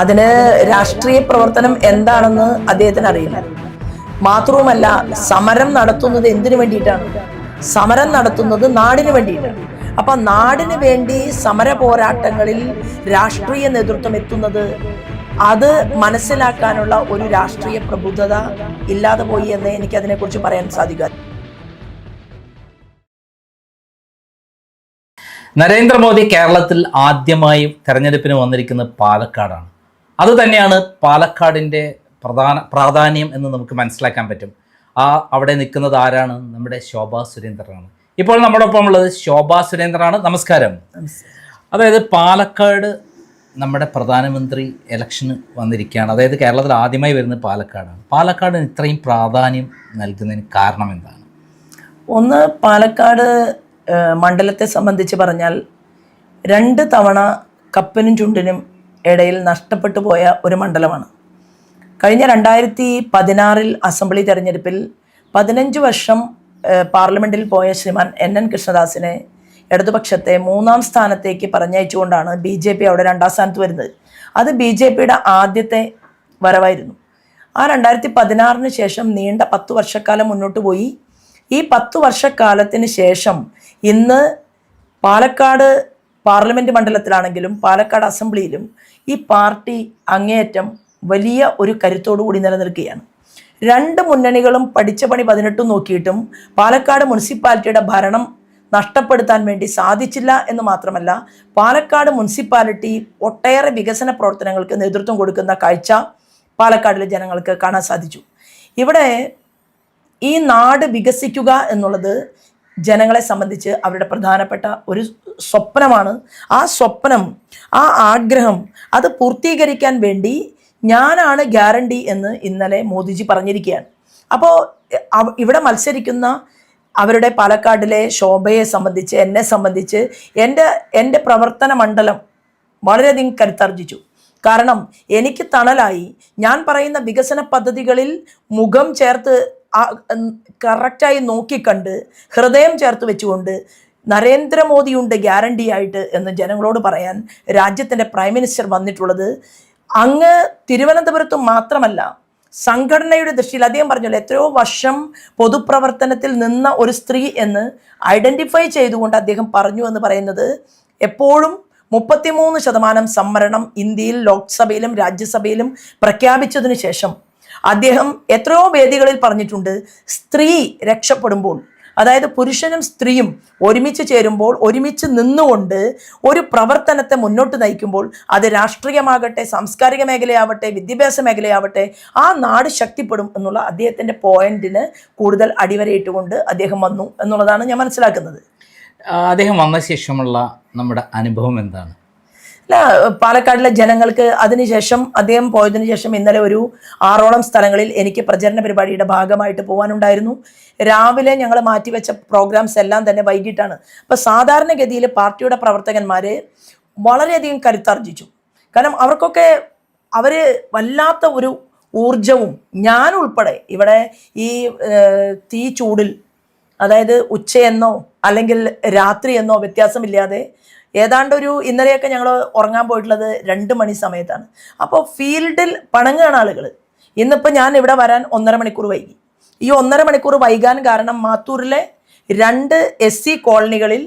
അതിന് രാഷ്ട്രീയ പ്രവർത്തനം എന്താണെന്ന് അദ്ദേഹത്തിന് അറിയില്ല. മാത്രവുമല്ല, സമരം നടത്തുന്നത് എന്തിനു വേണ്ടിയിട്ടാണ്? സമരം നടത്തുന്നത് നാടിന് വേണ്ടിയിട്ടാണ്. അപ്പൊ നാടിന് വേണ്ടി സമര പോരാട്ടങ്ങളിൽ രാഷ്ട്രീയ നേതൃത്വം എത്തുന്നത്, അത് മനസ്സിലാക്കാനുള്ള ഒരു രാഷ്ട്രീയ പ്രബുദ്ധത ഇല്ലാതെ പോയി എന്ന് എനിക്ക് അതിനെക്കുറിച്ച് പറയാൻ സാധിക്കും. നരേന്ദ്രമോദി കേരളത്തിൽ ആദ്യമായി തെരഞ്ഞെടുപ്പിന് വന്നിരിക്കുന്നത് പാലക്കാടാണ്. അതുതന്നെയാണ് പാലക്കാടിൻ്റെ പ്രാധാന്യം എന്ന് നമുക്ക് മനസ്സിലാക്കാൻ പറ്റും. അവിടെ നിൽക്കുന്നത് ആരാണ്? നമ്മുടെ ശോഭാ സുരേന്ദ്രനാണ്. ഇപ്പോൾ നമ്മളോടൊപ്പം ഉള്ളത് ശോഭാ സുരേന്ദ്രനാണ്. നമസ്കാരം. അതായത് പാലക്കാട് നമ്മുടെ പ്രധാനമന്ത്രി ഇലക്ഷന് വന്നിരിക്കുകയാണ്. അതായത് കേരളത്തിൽ ആദ്യമായി വരുന്നത് പാലക്കാടാണ്. പാലക്കാടിന് ഇത്രയും പ്രാധാന്യം നൽകുന്നതിന് കാരണം എന്താണ്? ഒന്ന്, പാലക്കാട് മണ്ഡലത്തെ സംബന്ധിച്ച് പറഞ്ഞാൽ 2 തവണ കപ്പിനും ചുണ്ടിനും ഇടയിൽ നഷ്ടപ്പെട്ടു പോയ ഒരു മണ്ഡലമാണ്. കഴിഞ്ഞ 2016 അസംബ്ലി തെരഞ്ഞെടുപ്പിൽ 15 വർഷം പാർലമെൻറ്റിൽ പോയ ശ്രീമാൻ NN കൃഷ്ണദാസിനെ ഇടതുപക്ഷത്തെ 3ാം സ്ഥാനത്തേക്ക് പറഞ്ഞയച്ചുകൊണ്ടാണ് BJP അവിടെ 2ാം സ്ഥാനത്ത് വരുന്നത്. അത് BJPയുടെ ആദ്യത്തെ വരവായിരുന്നു. ആ 2016 ശേഷം നീണ്ട 10 വർഷക്കാലം മുന്നോട്ട് പോയി. ഈ 10 വർഷക്കാലത്തിന് ശേഷം ഇന്ന് പാലക്കാട് പാർലമെൻറ്റ് മണ്ഡലത്തിലാണെങ്കിലും പാലക്കാട് അസംബ്ലിയിലും ഈ പാർട്ടി അങ്ങേയറ്റം വലിയ ഒരു കരുത്തോടു കൂടി നിലനിൽക്കുകയാണ്. 2 മുന്നണികളും പഠിച്ച പണി 18 നോക്കിയിട്ടും പാലക്കാട് മുനിസിപ്പാലിറ്റിയുടെ ഭരണം നഷ്ടപ്പെടുത്താൻ വേണ്ടി സാധിച്ചില്ല എന്ന് മാത്രമല്ല, പാലക്കാട് മുനിസിപ്പാലിറ്റി ഒട്ടേറെ വികസന പ്രവർത്തനങ്ങൾക്ക് നേതൃത്വം കൊടുക്കുന്ന കാഴ്ച പാലക്കാടിലെ ജനങ്ങൾക്ക് കാണാൻ സാധിച്ചു. ഇവിടെ ഈ നാട് വികസിക്കുക എന്നുള്ളത് ജനങ്ങളെ സംബന്ധിച്ച് അവരുടെ പ്രധാനപ്പെട്ട ഒരു സ്വപ്നമാണ്. ആ സ്വപ്നം, ആ ആഗ്രഹം, അത് പൂർത്തീകരിക്കാൻ വേണ്ടി ഞാനാണ് ഗ്യാരണ്ടി എന്ന് ഇന്നലെ മോദിജി പറഞ്ഞിരിക്കുകയാണ്. അപ്പോൾ ഇവിടെ മത്സരിക്കുന്ന അവരുടെ പാലക്കാടിലെ ശോഭയെ സംബന്ധിച്ച്, എന്നെ സംബന്ധിച്ച് എൻ്റെ പ്രവർത്തന മണ്ഡലം വളരെയധികം കരുത്താർജിച്ചു. കാരണം എനിക്ക് തണലായി ഞാൻ പറയുന്ന വികസന പദ്ധതികളിൽ മുഖം ചേർത്ത് കറക്റ്റായി നോക്കിക്കണ്ട് ഹൃദയം ചേർത്ത് വെച്ചുകൊണ്ട് നരേന്ദ്രമോദിയുണ്ട് ഗ്യാരണ്ടി ആയിട്ട് എന്ന് ജനങ്ങളോട് പറയാൻ രാജ്യത്തിൻ്റെ പ്രൈം മിനിസ്റ്റർ വന്നിട്ടുള്ളത് അങ്ങ് തിരുവനന്തപുരത്ത് മാത്രമല്ല, സംഘടനയുടെ ദൃഷ്ടിയിൽ അദ്ദേഹം പറഞ്ഞല്ലോ, എത്രയോ വർഷം പൊതുപ്രവർത്തനത്തിൽ നിന്ന ഒരു സ്ത്രീ എന്ന് ഐഡൻറ്റിഫൈ ചെയ്തുകൊണ്ട് അദ്ദേഹം പറഞ്ഞു എന്ന് പറയുന്നത് എപ്പോഴും 33% സംവരണം ഇന്ത്യയിൽ ലോക്സഭയിലും രാജ്യസഭയിലും പ്രഖ്യാപിച്ചതിന് ശേഷം അദ്ദേഹം എത്രയോ വേദികളിൽ പറഞ്ഞിട്ടുണ്ട്, സ്ത്രീ രക്ഷപ്പെടുമ്പോൾ, അതായത് പുരുഷനും സ്ത്രീയും ഒരുമിച്ച് ചേരുമ്പോൾ, ഒരുമിച്ച് നിന്നുകൊണ്ട് ഒരു പ്രവർത്തനത്തെ മുന്നോട്ട് നയിക്കുമ്പോൾ, അത് രാഷ്ട്രീയമാകട്ടെ, സാംസ്കാരിക മേഖലയാവട്ടെ, വിദ്യാഭ്യാസ മേഖലയാവട്ടെ, ആ നാട് ശക്തിപ്പെടും എന്നുള്ള അദ്ദേഹത്തിൻ്റെ പോയിന്റിന് കൂടുതൽ അടിവരയിട്ടുകൊണ്ട് അദ്ദേഹം വന്നു എന്നുള്ളതാണ് ഞാൻ മനസ്സിലാക്കുന്നത്. അദ്ദേഹം വന്ന ശേഷമുള്ള നമ്മുടെ അനുഭവം എന്താണ്? പാലക്കാടിലെ ജനങ്ങൾക്ക് അതിനുശേഷം, അദ്ദേഹം പോയതിനു ശേഷം ഇന്നലെ ഒരു 6ഓളം സ്ഥലങ്ങളിൽ എനിക്ക് പ്രചരണ പരിപാടിയുടെ ഭാഗമായിട്ട് പോകാനുണ്ടായിരുന്നു. രാവിലെ ഞങ്ങൾ മാറ്റിവെച്ച പ്രോഗ്രാംസ് എല്ലാം തന്നെ വൈകിട്ടാണ്. അപ്പോൾ സാധാരണഗതിയിൽ പാർട്ടിയുടെ പ്രവർത്തകന്മാർ വളരെയധികം കരുത്താർജിച്ചു. കാരണം അവർക്കൊക്കെ അവർ വല്ലാത്ത ഒരു ഊർജവും, ഞാനുൾപ്പെടെ ഇവിടെ ഈ തീ ചൂടിൽ, അതായത് ഉച്ചയെന്നോ അല്ലെങ്കിൽ രാത്രി എന്നോ വ്യത്യാസമില്ലാതെ ഏതാണ്ട് ഒരു ഇന്നലെയൊക്കെ ഞങ്ങൾ ഉറങ്ങാൻ പോയിട്ടുള്ളത് 2 മണി സമയത്താണ്. അപ്പോൾ ഫീൽഡിൽ പണങ്ങുകയാണ് ആളുകൾ. ഇന്നിപ്പോൾ ഞാൻ ഇവിടെ വരാൻ 1.5 മണിക്കൂർ വൈകി. ഈ 1.5 മണിക്കൂർ വൈകാൻ കാരണം മാത്തൂരിലെ 2 SC കോളനികളിൽ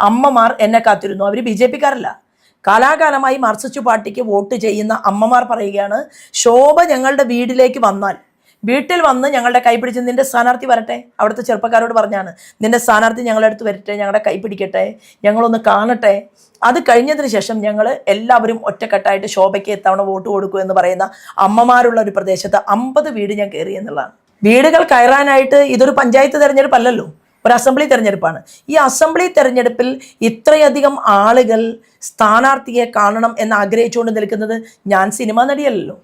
അമ്മമാർ എന്നെ കാത്തിരുന്നു. അവർ BJPക്കാരല്ല, കാലാകാലമായി മാർക്സിസ്റ്റ് പാർട്ടിക്ക് വോട്ട് ചെയ്യുന്ന അമ്മമാർ പറയുകയാണ്, ശോഭ ഞങ്ങളുടെ വീട്ടിലേക്ക് വന്നാൽ, വീട്ടിൽ വന്ന് ഞങ്ങളുടെ കൈ പിടിച്ച് നിൻ്റെ സ്ഥാനാർത്ഥി വരട്ടെ. അവിടുത്തെ ചെറുപ്പക്കാരോട് പറഞ്ഞാണ്, നിൻ്റെ സ്ഥാനാർത്ഥി ഞങ്ങളുടെ അടുത്ത് വരട്ടെ, ഞങ്ങളുടെ കൈ പിടിക്കട്ടെ, ഞങ്ങളൊന്ന് കാണട്ടെ. അത് കഴിഞ്ഞതിന് ശേഷം ഞങ്ങൾ എല്ലാവരും ഒറ്റക്കെട്ടായിട്ട് ശോഭയ്ക്ക് ഇത്തവണ വോട്ട് കൊടുക്കൂ എന്ന് പറയുന്ന അമ്മമാരുള്ള ഒരു പ്രദേശത്ത് 50 വീട് ഞാൻ കയറി എന്നുള്ളതാണ്. വീടുകൾ കയറാനായിട്ട് ഇതൊരു പഞ്ചായത്ത് തെരഞ്ഞെടുപ്പല്ലല്ലോ, ഒരു അസംബ്ലി തെരഞ്ഞെടുപ്പാണ്. ഈ അസംബ്ലി തെരഞ്ഞെടുപ്പിൽ ഇത്രയധികം ആളുകൾ സ്ഥാനാർത്ഥിയെ കാണണം എന്ന് ആഗ്രഹിച്ചുകൊണ്ട് നിൽക്കുന്നത് ഞാൻ സിനിമാ നടിയല്ലല്ലോ,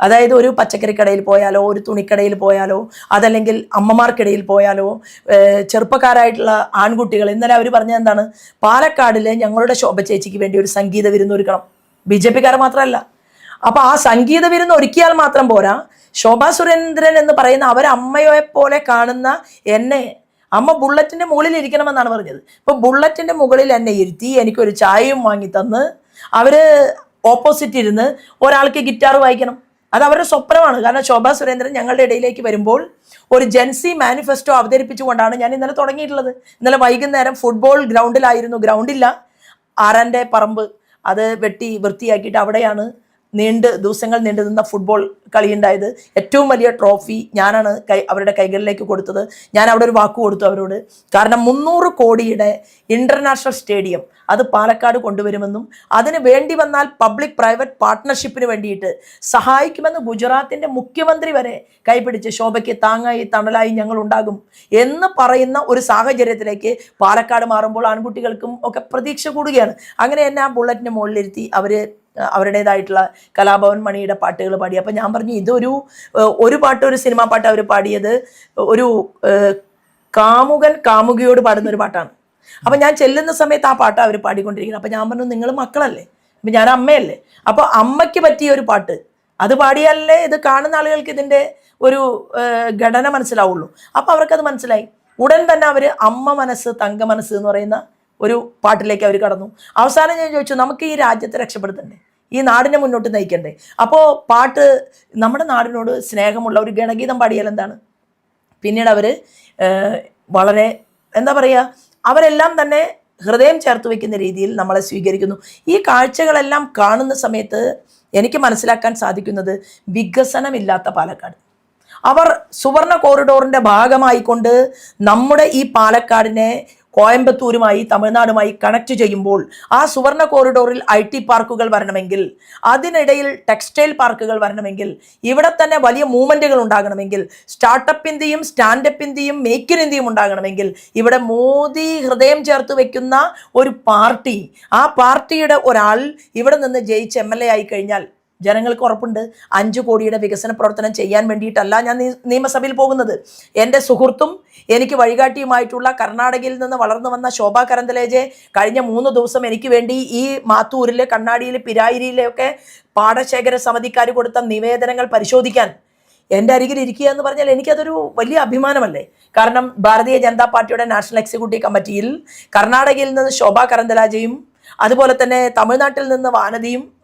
അതായത് ഒരു പച്ചക്കറി കടയിൽ പോയാലോ, ഒരു തുണിക്കടയിൽ പോയാലോ, അതല്ലെങ്കിൽ അമ്മമാർക്കിടയിൽ പോയാലോ, ചെറുപ്പക്കാരായിട്ടുള്ള ആൺകുട്ടികൾ, ഇന്നലെ അവർ പറഞ്ഞത് എന്താണ്, പാലക്കാടിൽ ഞങ്ങളുടെ ശോഭ ചേച്ചിക്ക് വേണ്ടി ഒരു സംഗീത വിരുന്ന് ഒരുക്കണം. BJP-കാർ മാത്രമല്ല. അപ്പോൾ ആ സംഗീത വിരുന്ന് ഒരുക്കിയാൽ മാത്രം പോരാ, ശോഭാ സുരേന്ദ്രൻ എന്ന് പറയുന്ന അവരമ്മയെ പോലെ കാണുന്ന എന്നെ, അമ്മ ബുള്ളറ്റിൻ്റെ മുകളിൽ ഇരിക്കണമെന്നാണ് പറഞ്ഞത്. ഇപ്പോൾ ബുള്ളറ്റിൻ്റെ മുകളിൽ എന്നെ ഇരുത്തി എനിക്കൊരു ചായയും വാങ്ങി തന്ന് അവർ ഓപ്പോസിറ്റ് ഇരുന്ന് ഒരാൾക്ക് ഗിറ്റാർ വായിക്കണം. അത് അവരുടെ സ്വപ്നമാണ്. കാരണം ശോഭാ സുരേന്ദ്രൻ ഞങ്ങളുടെ ഇടയിലേക്ക് വരുമ്പോൾ ഒരു ജെൻസി മാനിഫെസ്റ്റോ അവതരിപ്പിച്ചുകൊണ്ടാണ് ഞാൻ ഇന്നലെ തുടങ്ങിയിട്ടുള്ളത്. ഇന്നലെ വൈകുന്നേരം ഫുട്ബോൾ ഗ്രൗണ്ടിലായിരുന്നു. ഗ്രൗണ്ടില്ല, ആറാൻ്റെ പറമ്പ്, അത് വെട്ടി വൃത്തിയാക്കിയിട്ട് അവിടെയാണ് ദിവസങ്ങൾ നീണ്ടു നിന്ന ഫുട്ബോൾ കളിയുണ്ടായത്. ഏറ്റവും വലിയ ട്രോഫി ഞാനാണ് അവരുടെ കൈകളിലേക്ക് കൊടുത്തത്. ഞാൻ അവിടെ ഒരു വാക്ക് കൊടുത്തു അവരോട്. കാരണം 300 കോടിയുടെ ഇൻ്റർനാഷണൽ സ്റ്റേഡിയം അത് പാലക്കാട് കൊണ്ടുവരുമെന്നും അതിന് വേണ്ടി വന്നാൽ പബ്ലിക് പ്രൈവറ്റ് പാർട്ട്ണർഷിപ്പിന് വേണ്ടിയിട്ട് സഹായിക്കുമെന്ന് ഗുജറാത്തിൻ്റെ മുഖ്യമന്ത്രി വരെ കൈപിടിച്ച് ശോഭയ്ക്ക് താങ്ങായി തണലായി ഞങ്ങൾ ഉണ്ടാകും എന്ന് പറയുന്ന ഒരു സാഹചര്യത്തിലേക്ക് പാലക്കാട് മാറുമ്പോൾ ആൺകുട്ടികൾക്കും ഒക്കെ പ്രതീക്ഷ കൂടുകയാണ്. അങ്ങനെ എന്നെ ആ ബുള്ളറ്റിൻ്റെ മുകളിലിരുത്തി അവർ അവരുടേതായിട്ടുള്ള കലാഭവൻ മണിയുടെ പാട്ടുകൾ പാടി. അപ്പം ഞാൻ പറഞ്ഞു, ഒരു പാട്ട്, ഒരു സിനിമാ പാട്ട് അവർ പാടിയത് ഒരു കാമുകൻ കാമുകിയോട് പാടുന്ന ഒരു പാട്ടാണ്. അപ്പം ഞാൻ ചെല്ലുന്ന സമയത്ത് ആ പാട്ട് അവർ പാടിക്കൊണ്ടിരിക്കുന്നത്. അപ്പം ഞാൻ പറഞ്ഞു, നിങ്ങൾ മക്കളല്ലേ, ഇപ്പം ഞാൻ അമ്മയല്ലേ, അപ്പോൾ അമ്മയ്ക്ക് പറ്റിയ ഒരു പാട്ട് അത് പാടിയാലേ ഇത് കാണുന്ന ആളുകൾക്ക് ഇതിൻ്റെ ഒരു ഘടന മനസ്സിലാവുള്ളൂ. അപ്പോൾ അവർക്കത് മനസ്സിലായി. ഉടൻ തന്നെ അവർ അമ്മ മനസ്സ് തങ്ക മനസ്സ് എന്ന് പറയുന്ന ഒരു പാട്ടിലേക്ക് അവർ കടന്നു. അവസാനം ഞാൻ ചോദിച്ചു, നമുക്ക് ഈ രാജ്യത്തെ രക്ഷപ്പെടുത്തണ്ടേ, ഈ നാടിനെ മുന്നോട്ട് നയിക്കണ്ടേ? അപ്പോൾ പാട്ട് നമ്മുടെ നാടിനോട് സ്നേഹമുള്ള ഒരു ഗണഗീതം പാടിയാൽ എന്താണ്? പിന്നീട് അവർ വളരെ എന്താ പറയുക, അവരെല്ലാം തന്നെ ഹൃദയം ചേർത്ത് വയ്ക്കുന്ന രീതിയിൽ നമ്മളെ സ്വീകരിക്കുന്നു. ഈ കാഴ്ചകളെല്ലാം കാണുന്ന സമയത്ത് എനിക്ക് മനസ്സിലാക്കാൻ സാധിക്കുന്നത് വികസനമില്ലാത്ത പാലക്കാട്. അവർ സുവർണ കോറിഡോറിൻ്റെ ഭാഗമായിക്കൊണ്ട് നമ്മുടെ ഈ പാലക്കാടിനെ കോയമ്പത്തൂരുമായി തമിഴ്നാടുമായി കണക്ട് ചെയ്യുമ്പോൾ ആ സുവർണ കോറിഡോറിൽ IT പാർക്കുകൾ വരണമെങ്കിൽ, അതിനിടയിൽ ടെക്സ്റ്റൈൽ പാർക്കുകൾ വരണമെങ്കിൽ, ഇവിടെ തന്നെ വലിയ മൂവ്മെൻറ്റുകൾ ഉണ്ടാകണമെങ്കിൽ, സ്റ്റാർട്ടപ്പിൻ്റെയും സ്റ്റാൻഡപ്പിൻ്റെയും മേക്ക് ഇൻ ഇന്ത്യയും ഉണ്ടാകണമെങ്കിൽ, ഇവിടെ മോദി ഹൃദയം ചേർത്ത് വെക്കുന്ന ഒരു പാർട്ടി, ആ പാർട്ടിയുടെ ഒരാൾ ഇവിടെ നിന്ന് ജയിച്ച് MLA ആയി കഴിഞ്ഞാൽ ജനങ്ങൾക്ക് ഉറപ്പുണ്ട് 5 കോടിയുടെ വികസന പ്രവർത്തനം ചെയ്യാൻ വേണ്ടിയിട്ടല്ല ഞാൻ നിയമസഭയിൽ പോകുന്നത്. എൻ്റെ സുഹൃത്തും എനിക്ക് വഴികാട്ടിയുമായിട്ടുള്ള കർണാടകയിൽ നിന്ന് വളർന്നു വന്ന ശോഭാ കരന്തലേജെ കഴിഞ്ഞ 3 ദിവസം എനിക്ക് വേണ്ടി ഈ മാത്തൂരിലെ, കണ്ണാടിയിലെ, പിരായിരിയിലെയൊക്കെ പാടശേഖര സമിതിക്കാർ കൊടുത്ത നിവേദനങ്ങൾ പരിശോധിക്കാൻ എൻ്റെ അരികിൽ ഇരിക്കുക എന്ന് പറഞ്ഞാൽ എനിക്കതൊരു വലിയ അഭിമാനമല്ലേ. കാരണം ഭാരതീയ ജനതാ പാർട്ടിയുടെ നാഷണൽ എക്സിക്യൂട്ടീവ് കമ്മിറ്റിയിൽ കർണാടകയിൽ നിന്ന് ശോഭാ കരന്തലാജയും അതുപോലെ തന്നെ തമിഴ്നാട്ടിൽ നിന്ന്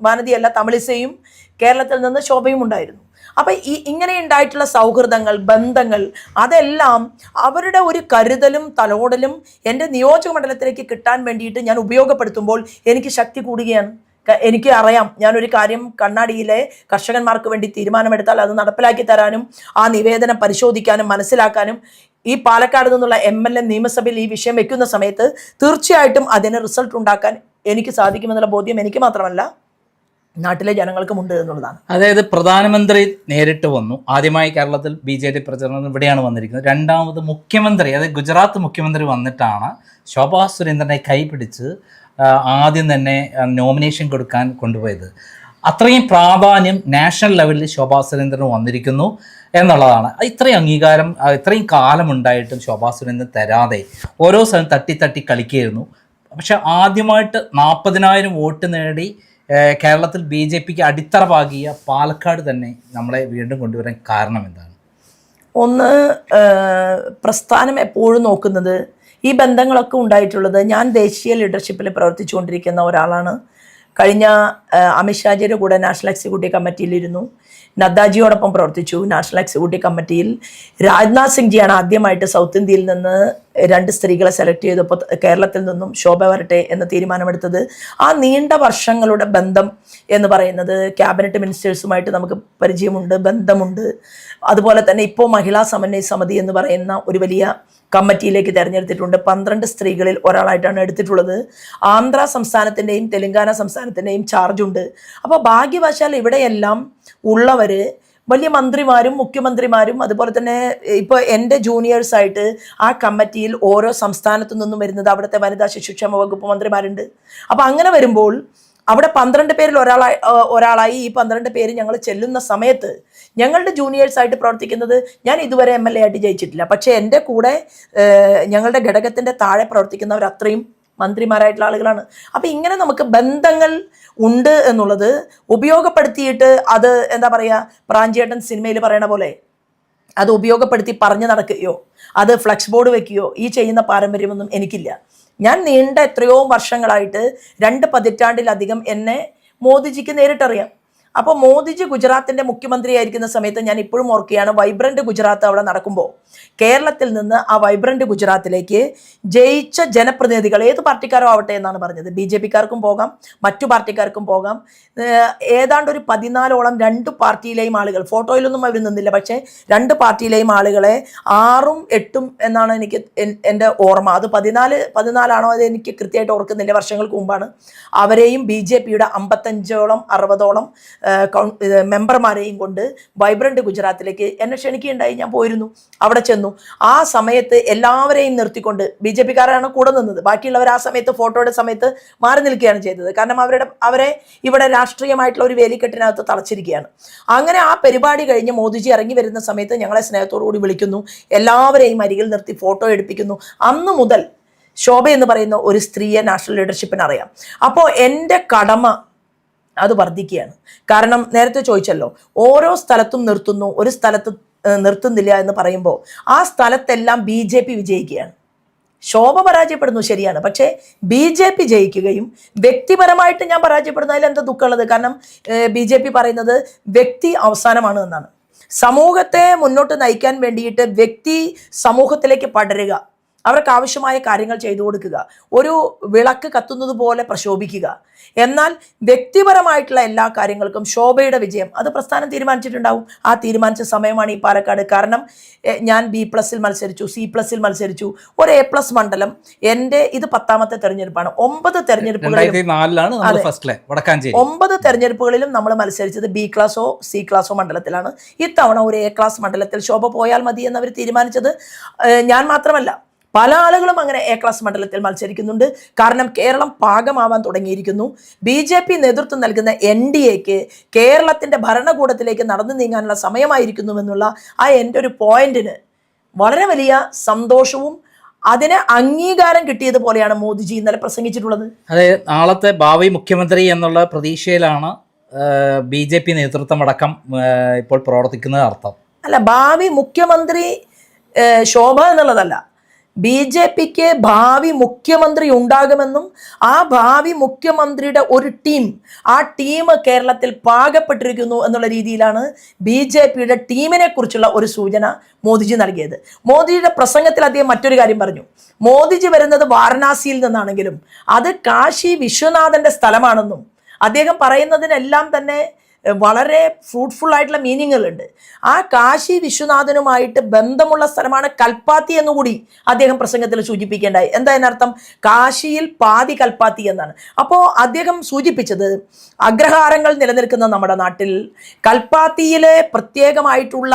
വാനതിയല്ല തമിളിസയും കേരളത്തിൽ നിന്ന് ശോഭയും ഉണ്ടായിരുന്നു. അപ്പം ഇങ്ങനെ ഉണ്ടായിട്ടുള്ള സൗഹൃദങ്ങൾ, ബന്ധങ്ങൾ, അതെല്ലാം അവരുടെ ഒരു കരുതലും തലോടലും എൻ്റെ നിയോജക മണ്ഡലത്തിലേക്ക് കിട്ടാൻ വേണ്ടിയിട്ട് ഞാൻ ഉപയോഗപ്പെടുത്തുമ്പോൾ എനിക്ക് ശക്തി കൂടുകയാണ്. എനിക്ക് അറിയാം, ഞാനൊരു കാര്യം കണ്ണാടിയിലെ കർഷകന്മാർക്ക് വേണ്ടി തീരുമാനമെടുത്താൽ അത് നടപ്പിലാക്കി തരാനും ആ നിവേദനം പരിശോധിക്കാനും മനസ്സിലാക്കാനും ഈ പാലക്കാട് നിന്നുള്ള MLA നിയമസഭയിൽ ഈ വിഷയം വെക്കുന്ന സമയത്ത് തീർച്ചയായിട്ടും അതിന് റിസൾട്ട് ഉണ്ടാക്കാൻ എനിക്ക് സാധിക്കുമെന്നുള്ള ബോധ്യം എനിക്ക് മാത്രമല്ല നാട്ടിലെ ജനങ്ങൾക്കുമുണ്ട് എന്നുള്ളതാണ്. അതായത് പ്രധാനമന്ത്രി നേരിട്ട് വന്നു. ആദ്യമായി കേരളത്തിൽ BJP പ്രചരണം ഇവിടെയാണ് വന്നിരിക്കുന്നത്. രണ്ടാമത് മുഖ്യമന്ത്രി, അതായത് ഗുജറാത്ത് മുഖ്യമന്ത്രി വന്നിട്ടാണ് ശോഭാ സുരേന്ദ്രനെ കൈപിടിച്ച് ആദ്യം തന്നെ നോമിനേഷൻ കൊടുക്കാൻ കൊണ്ടുപോയത്. അത്രയും പ്രാധാന്യം നാഷണൽ ലെവലിൽ ശോഭാ സുരേന്ദ്രന് വന്നിരിക്കുന്നു എന്നുള്ളതാണ്. ഇത്രയും അംഗീകാരം ഇത്രയും കാലമുണ്ടായിട്ടും ശോഭാ സുരേന്ദ്രൻ തരാതെ ഓരോ സ്ഥലം തട്ടി കളിക്കുകയായിരുന്നു. പക്ഷെ ആദ്യമായിട്ട് 40,000 വോട്ട് നേടി കേരളത്തിൽ BJPക്ക് അടിത്തറ പാകിയ പാലക്കാട് തന്നെ നമ്മളെ വീണ്ടും കൊണ്ടുവരാൻ കാരണം എന്താണ്? ഒന്ന്, പ്രസ്ഥാനം എപ്പോഴും നോക്കുന്നത് ഈ ബന്ധങ്ങളൊക്കെ ഉണ്ടായിട്ടുള്ളത്. ഞാൻ ദേശീയ ലീഡർഷിപ്പിൽ പ്രവർത്തിച്ചുകൊണ്ടിരിക്കുന്ന ഒരാളാണ്. കഴിഞ്ഞ അമിത്ഷാജിയുടെ കൂടെ നാഷണൽ എക്സിക്യൂട്ടീവ് കമ്മിറ്റിയിലിരുന്നു. നദ്ദാജിയോടൊപ്പം പ്രവർത്തിച്ചു നാഷണൽ എക്സിക്യൂട്ടീവ് കമ്മിറ്റിയിൽ. രാജ്നാഥ് സിംഗ് ജിയാണ് ആദ്യമായിട്ട് സൗത്ത് ഇന്ത്യയിൽ നിന്ന് 2 സ്ത്രീകളെ സെലക്ട് ചെയ്തപ്പോൾ കേരളത്തിൽ നിന്നും ശോഭ വരട്ടെ എന്ന തീരുമാനമെടുത്തത്. ആ നീണ്ട വർഷങ്ങളുടെ ബന്ധം എന്ന് പറയുന്നത് ക്യാബിനറ്റ് മിനിസ്റ്റേഴ്സുമായിട്ട് നമുക്ക് പരിചയമുണ്ട്, ബന്ധമുണ്ട്. അതുപോലെ തന്നെ ഇപ്പോൾ മഹിളാ സമന്വയ സമിതി എന്ന് പറയുന്ന ഒരു വലിയ കമ്മിറ്റിയിലേക്ക് തിരഞ്ഞെടുത്തിട്ടുണ്ട്. 12 സ്ത്രീകളിൽ ഒരാളായിട്ടാണ് എടുത്തിട്ടുള്ളത്. ആന്ധ്ര സംസ്ഥാനത്തിൻ്റെയും തെലങ്കാന സംസ്ഥാനത്തിൻ്റെയും ചാർജുണ്ട്. അപ്പോൾ ഭാഗ്യവശാൽ ഇവിടെയെല്ലാം ഉള്ളവർ വലിയ മന്ത്രിമാരും മുഖ്യമന്ത്രിമാരും അതുപോലെ തന്നെ ഇപ്പോൾ എൻ്റെ ജൂനിയേഴ്സായിട്ട് ആ കമ്മിറ്റിയിൽ ഓരോ സംസ്ഥാനത്തു നിന്നും വരുന്നത് അവിടുത്തെ വനിതാ ശിശുക്ഷേമ വകുപ്പ് മന്ത്രിമാരുണ്ട്. അപ്പോൾ അങ്ങനെ വരുമ്പോൾ അവിടെ 12 പേരിൽ ഒരാളായി ഈ 12 പേര് ഞങ്ങൾ ചെല്ലുന്ന സമയത്ത് ഞങ്ങളുടെ ജൂനിയേഴ്സായിട്ട് പ്രവർത്തിക്കുന്നത്, ഞാൻ ഇതുവരെ MLA ആയിട്ട് ജയിച്ചിട്ടില്ല, പക്ഷേ എൻ്റെ കൂടെ ഞങ്ങളുടെ ഘടകത്തിൻ്റെ താഴെ പ്രവർത്തിക്കുന്നവർ അത്രയും മന്ത്രിമാരായിട്ടുള്ള ആളുകളാണ്. അപ്പം ഇങ്ങനെ നമുക്ക് ബന്ധങ്ങൾ ഉണ്ട് എന്നുള്ളത് ഉപയോഗപ്പെടുത്തിയിട്ട് അത് എന്താ പറയുക, പ്രാഞ്ചിയേട്ടൻ സിനിമയിൽ പറയണ പോലെ അത് ഉപയോഗപ്പെടുത്തി പറഞ്ഞു നടക്കുകയോ അത് ഫ്ലക്സ് ബോർഡ് വെക്കുകയോ ഈ ചെയ്യുന്ന പാരമ്പര്യമൊന്നും എനിക്കില്ല. ഞാൻ നീണ്ട എത്രയോ വർഷങ്ങളായിട്ട് 2 പതിറ്റാണ്ടിലധികം എന്നെ മോദിജിക്ക് നേരിട്ടറിയാം. അപ്പോൾ മോദിജി ഗുജറാത്തിൻ്റെ മുഖ്യമന്ത്രിയായിരിക്കുന്ന സമയത്ത് ഞാൻ ഇപ്പോഴും ഓർക്കുകയാണ്, വൈബ്രന്റ് ഗുജറാത്ത് അവിടെ നടക്കുമ്പോൾ കേരളത്തിൽ നിന്ന് ആ വൈബ്രന്റ് ഗുജറാത്തിലേക്ക് ജയിച്ച ജനപ്രതിനിധികൾ ഏത് പാർട്ടിക്കാരോ ആവട്ടെ എന്നാണ് പറഞ്ഞത്, BJP-ക്കാർക്കും പോകാം, മറ്റു പാർട്ടിക്കാർക്കും പോകാം, ഏതാണ്ട് ഒരു 14ഓളം 2 പാർട്ടിയിലെയും ആളുകൾ, ഫോട്ടോയിലൊന്നും അവർ നിന്നില്ല, പക്ഷേ 2 പാർട്ടിയിലെയും ആളുകളെ 6ഉം 8ഉം എന്നാണ് എനിക്ക് എൻ്റെ ഓർമ്മ, അത് 14ആണോ അത് എനിക്ക് കൃത്യമായിട്ട് ഓർക്കുന്നില്ല, വർഷങ്ങൾക്ക് മുമ്പാണ്, അവരെയും BJP-യുടെ 55ഓളം 60ഓളം മെമ്പർമാരെയും കൊണ്ട് വൈബ്രന്റ് ഗുജറാത്തിലേക്ക് എന്നെ ക്ഷണിക്കുകയുണ്ടായി. ഞാൻ പോയിരുന്നു, അവിടെ ചെന്നു. ആ സമയത്ത് എല്ലാവരെയും നിർത്തിക്കൊണ്ട് BJP-ക്കാരാണ് കൂടെ നിന്നത്, ബാക്കിയുള്ളവർ ആ സമയത്ത് ഫോട്ടോയുടെ സമയത്ത് മാറി നിൽക്കുകയാണ് ചെയ്തത്. കാരണം അവരെ ഇവിടെ രാഷ്ട്രീയമായിട്ടുള്ള ഒരു വേലിക്കെട്ടിനകത്ത് തളച്ചിരിക്കുകയാണ്. അങ്ങനെ ആ പരിപാടി കഴിഞ്ഞ് മോദിജി ഇറങ്ങി വരുന്ന സമയത്ത് ഞങ്ങളെ സ്നേഹത്തോടു കൂടി വിളിക്കുന്നു, എല്ലാവരെയും അരികിൽ നിർത്തി ഫോട്ടോ എടുപ്പിക്കുന്നു. അന്ന് മുതൽ ശോഭ എന്ന് പറയുന്ന ഒരു സ്ത്രീയെ നാഷണൽ ലീഡർഷിപ്പിന് അറിയാം. അപ്പോൾ എൻ്റെ കടമ അത് വർദ്ധിക്കുകയാണ്. കാരണം നേരത്തെ ചോദിച്ചല്ലോ, ഓരോ സ്ഥലത്തും നിർത്തുന്നു, ഒരു സ്ഥലത്ത് നിർത്തുന്നില്ല എന്ന് പറയുമ്പോൾ ആ സ്ഥലത്തെല്ലാം BJP വിജയിക്കുകയാണ്. ശോഭ പരാജയപ്പെടുന്നു ശരിയാണ്, പക്ഷേ BJP ജയിക്കുകയും വ്യക്തിപരമായിട്ട് ഞാൻ പരാജയപ്പെടുന്നതിൽ എന്താ ദുഃഖമുള്ളത്? കാരണം BJP പറയുന്നത് വ്യക്തി അവസാനമാണ് എന്നാണ്. സമൂഹത്തെ മുന്നോട്ട് നയിക്കാൻ വേണ്ടിയിട്ട് വ്യക്തി സമൂഹത്തിലേക്ക് പടരുക, അവർക്ക് ആവശ്യമായ കാര്യങ്ങൾ ചെയ്തു കൊടുക്കുക, ഒരു വിളക്ക് കത്തുന്നത് പോലെ പ്രശോഭിക്കുക. എന്നാൽ വ്യക്തിപരമായിട്ടുള്ള എല്ലാ കാര്യങ്ങൾക്കും ശോഭയുടെ വിജയം അത് പ്രസ്ഥാനം തീരുമാനിച്ചിട്ടുണ്ടാവും. ആ തീരുമാനിച്ച സമയമാണ് ഈ പാലക്കാട്. കാരണം ഞാൻ B+ൽ മത്സരിച്ചു, C+ൽ മത്സരിച്ചു, ഒരു A+ മണ്ഡലം. എൻ്റെ ഇത് 10ാമത്തെ തെരഞ്ഞെടുപ്പാണ്. 9 തെരഞ്ഞെടുപ്പുകളിലും നമ്മൾ മത്സരിച്ചത് B ക്ലാസോ C ക്ലാസോ മണ്ഡലത്തിലാണ്. ഇത്തവണ ഒരു A ക്ലാസ് മണ്ഡലത്തിൽ ശോഭ പോയാൽ മതി എന്നവർ തീരുമാനിച്ചത് ഞാൻ മാത്രമല്ല, പല ആളുകളും അങ്ങനെ A ക്ലാസ് മണ്ഡലത്തിൽ മത്സരിക്കുന്നുണ്ട്. കാരണം കേരളം പാകമാവാൻ തുടങ്ങിയിരിക്കുന്നു. BJP നേതൃത്വം നൽകുന്ന NDAക്ക് കേരളത്തിൻ്റെ ഭരണകൂടത്തിലേക്ക് നടന്നു നീങ്ങാനുള്ള സമയമായിരിക്കുന്നുവെന്നുള്ള ആ എൻ്റെ ഒരു പോയിന്റിന് വളരെ വലിയ സന്തോഷവും അതിന് അംഗീകാരം കിട്ടിയതുപോലെയാണ് മോദിജി ഇന്നലെ പ്രസംഗിച്ചിട്ടുള്ളത്. അതെ, നാളത്തെ ഭാവി മുഖ്യമന്ത്രി എന്നുള്ള പ്രതീക്ഷയിലാണ് BJP നേതൃത്വമടക്കം ഇപ്പോൾ പ്രവർത്തിക്കുന്നത് അർത്ഥം. അല്ല, ഭാവി മുഖ്യമന്ത്രി ശോഭ എന്നുള്ളതല്ല, BJPക്ക് ഭാവി മുഖ്യമന്ത്രി ഉണ്ടാകുമെന്നും ആ ഭാവി മുഖ്യമന്ത്രിയുടെ ഒരു ടീം, ആ ടീം കേരളത്തിൽ പാകപ്പെട്ടിരിക്കുന്നു എന്നുള്ള രീതിയിലാണ് BJPയുടെ ടീമിനെ കുറിച്ചുള്ള ഒരു സൂചന മോദിജി നൽകിയത്. മോദിജിയുടെ പ്രസംഗത്തിൽ അദ്ദേഹം മറ്റൊരു കാര്യം പറഞ്ഞു. മോദിജി വരുന്നത് വാരണാസിയിൽ നിന്നാണെങ്കിലും അത് കാശി വിശ്വനാഥന്റെ സ്ഥലമാണെന്നും അദ്ദേഹം പറയുന്നതിനെല്ലാം തന്നെ വളരെ ഫ്രൂട്ട്ഫുൾ ആയിട്ടുള്ള മീനിങ്ങുകളുണ്ട്. ആ കാശി വിശ്വനാഥനുമായിട്ട് ബന്ധമുള്ള സ്ഥലമാണ് കൽപ്പാത്തി എന്നുകൂടി അദ്ദേഹം പ്രസംഗത്തിൽ സൂചിപ്പിക്കേണ്ടായി. എന്താ അതിനർത്ഥം? കാശിയിൽ പാതി കൽപ്പാത്തി എന്നാണ്. അപ്പോൾ അദ്ദേഹം സൂചിപ്പിച്ചത് അഗ്രഹാരങ്ങൾ നിലനിൽക്കുന്ന നമ്മുടെ നാട്ടിൽ കൽപ്പാത്തിയിലെ പ്രത്യേകമായിട്ടുള്ള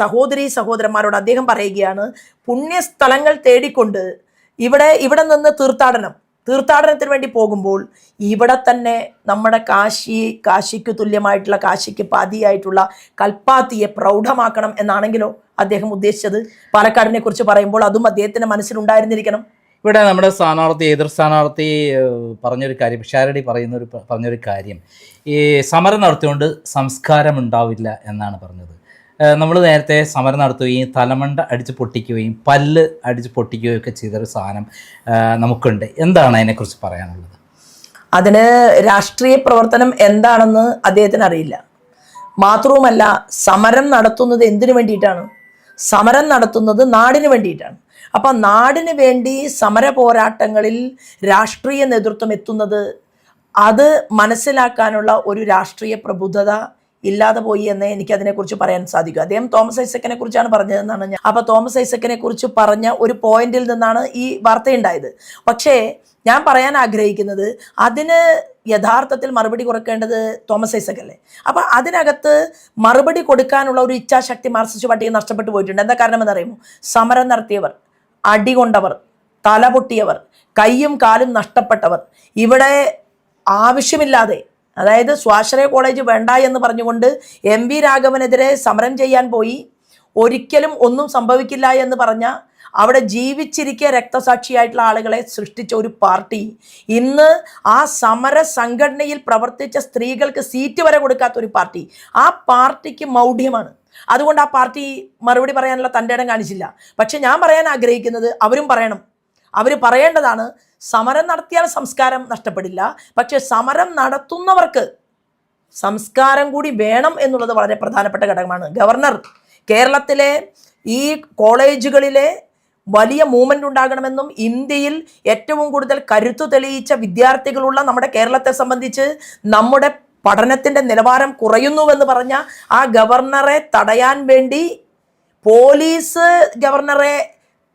സഹോദരീ സഹോദരന്മാരോട് അദ്ദേഹം പറയുകയാണ്, പുണ്യസ്ഥലങ്ങൾ തേടിക്കൊണ്ട് ഇവിടെ നിന്ന് തീർത്ഥാടനത്തിന് വേണ്ടി പോകുമ്പോൾ ഇവിടെ തന്നെ നമ്മുടെ കാശിക്ക് തുല്യമായിട്ടുള്ള, കാശിക്ക് പാതിയായിട്ടുള്ള കൽപ്പാത്തിയെ പ്രൗഢമാക്കണം എന്നാണെങ്കിലോ അദ്ദേഹം ഉദ്ദേശിച്ചത്. പാലക്കാടിനെ കുറിച്ച് പറയുമ്പോൾ അതും അദ്ദേഹത്തിൻ്റെ മനസ്സിലുണ്ടായിരുന്നിരിക്കണം. ഇവിടെ നമ്മുടെ എതിർ സ്ഥാനാർത്ഥി പറഞ്ഞൊരു കാര്യം, പിഷാരടി പറഞ്ഞൊരു കാര്യം, ഈ സമരം നടത്തിക്കൊണ്ട് സംസ്കാരം ഉണ്ടാവില്ല എന്നാണ് പറഞ്ഞത്. നമ്മൾ നേരത്തെ സമരം നടത്തുകയും തലമണ്ട അടിച്ച് പൊട്ടിക്കുകയും പല്ല് അടിച്ച് പൊട്ടിക്കുകയും ഒക്കെ ചെയ്തൊരു സാധനം നമുക്കുണ്ട്. എന്താണ് അതിനെക്കുറിച്ച് പറയാനുള്ളത്? അതിന് രാഷ്ട്രീയ പ്രവർത്തനം എന്താണെന്ന് അദ്ദേഹത്തിന് അറിയില്ല. മാത്രവുമല്ല, സമരം നടത്തുന്നത് എന്തിനു വേണ്ടിയിട്ടാണ്? സമരം നടത്തുന്നത് നാടിന് വേണ്ടിയിട്ടാണ്. അപ്പം നാടിന് വേണ്ടി സമര പോരാട്ടങ്ങളിൽ രാഷ്ട്രീയ നേതൃത്വം എത്തുന്നത് അത് മനസ്സിലാക്കാനുള്ള ഒരു രാഷ്ട്രീയ പ്രബുദ്ധത ഇല്ലാതെ പോയി എന്നേ എനിക്ക് അതിനെക്കുറിച്ച് പറയാൻ സാധിക്കും. അദ്ദേഹം തോമസ് ഐസക്കിനെ കുറിച്ചാണ് പറഞ്ഞതെന്നാണ് ഞാൻ. അപ്പോൾ തോമസ് ഐസക്കിനെ കുറിച്ച് പറഞ്ഞ ഒരു പോയിന്റിൽ നിന്നാണ് ഈ വാർത്തയുണ്ടായത്. പക്ഷേ ഞാൻ പറയാൻ ആഗ്രഹിക്കുന്നത്, അതിന് യഥാർത്ഥത്തിൽ മറുപടി കൊടുക്കേണ്ടത് തോമസ് ഐസക് അല്ലേ. അപ്പം അതിനകത്ത് മറുപടി കൊടുക്കാനുള്ള ഒരു ഇച്ഛാശക്തി മാർക്സിസ്റ്റ് പാർട്ടിക്ക് നഷ്ടപ്പെട്ടു പോയിട്ടുണ്ട്. എന്താ കാരണം എന്നറിയുമോ? സമരം നടത്തിയവർ, അടികൊണ്ടവർ, തലപൊട്ടിയവർ, കൈയും കാലും നഷ്ടപ്പെട്ടവർ, ഇവിടെ ആവശ്യമില്ലാതെ, അതായത് സ്വാശ്രയ കോളേജ് വേണ്ട എന്ന് പറഞ്ഞുകൊണ്ട് എം വി രാഘവനെതിരെ സമരം ചെയ്യാൻ പോയി. ഒരിക്കലും ഒന്നും സംഭവിക്കില്ല എന്ന് പറഞ്ഞ, അവിടെ ജീവിച്ചിരിക്കെ രക്തസാക്ഷിയായിട്ടുള്ള ആളുകളെ സൃഷ്ടിച്ച ഒരു പാർട്ടി ഇന്ന് ആ സമര സംഘടനയിൽ പ്രവർത്തിച്ച സ്ത്രീകൾക്ക് സീറ്റ് വരെ കൊടുക്കാത്ത ഒരു പാർട്ടി, ആ പാർട്ടിക്ക് മൗഢ്യമാണ്. അതുകൊണ്ട് ആ പാർട്ടി മറുപടി പറയാനുള്ള തൻ്റെ ഇടം കാണിച്ചില്ല. പക്ഷെ ഞാൻ പറയാൻ ആഗ്രഹിക്കുന്നത്, അവരും പറയണം, അവർ പറയേണ്ടതാണ്, സമരം നടത്തിയാൽ സംസ്കാരം നഷ്ടപ്പെടില്ല, പക്ഷെ സമരം നടത്തുന്നവർക്ക് സംസ്കാരം കൂടി വേണം എന്നുള്ളത് വളരെ പ്രധാനപ്പെട്ട ഘടകമാണ്. ഗവർണർ കേരളത്തിലെ ഈ കോളേജുകളിലെ വലിയ മൂവ്മെന്റ് ഉണ്ടാകണമെന്നും ഇന്ത്യയിൽ ഏറ്റവും കൂടുതൽ കരുത്തു തെളിയിച്ച വിദ്യാർത്ഥികളുള്ള നമ്മുടെ കേരളത്തെ സംബന്ധിച്ച് നമ്മുടെ പഠനത്തിൻ്റെ നിലവാരം കുറയുന്നുവെന്ന് പറഞ്ഞ ആ ഗവർണറെ തടയാൻ വേണ്ടി പോലീസ് ഗവർണറെ,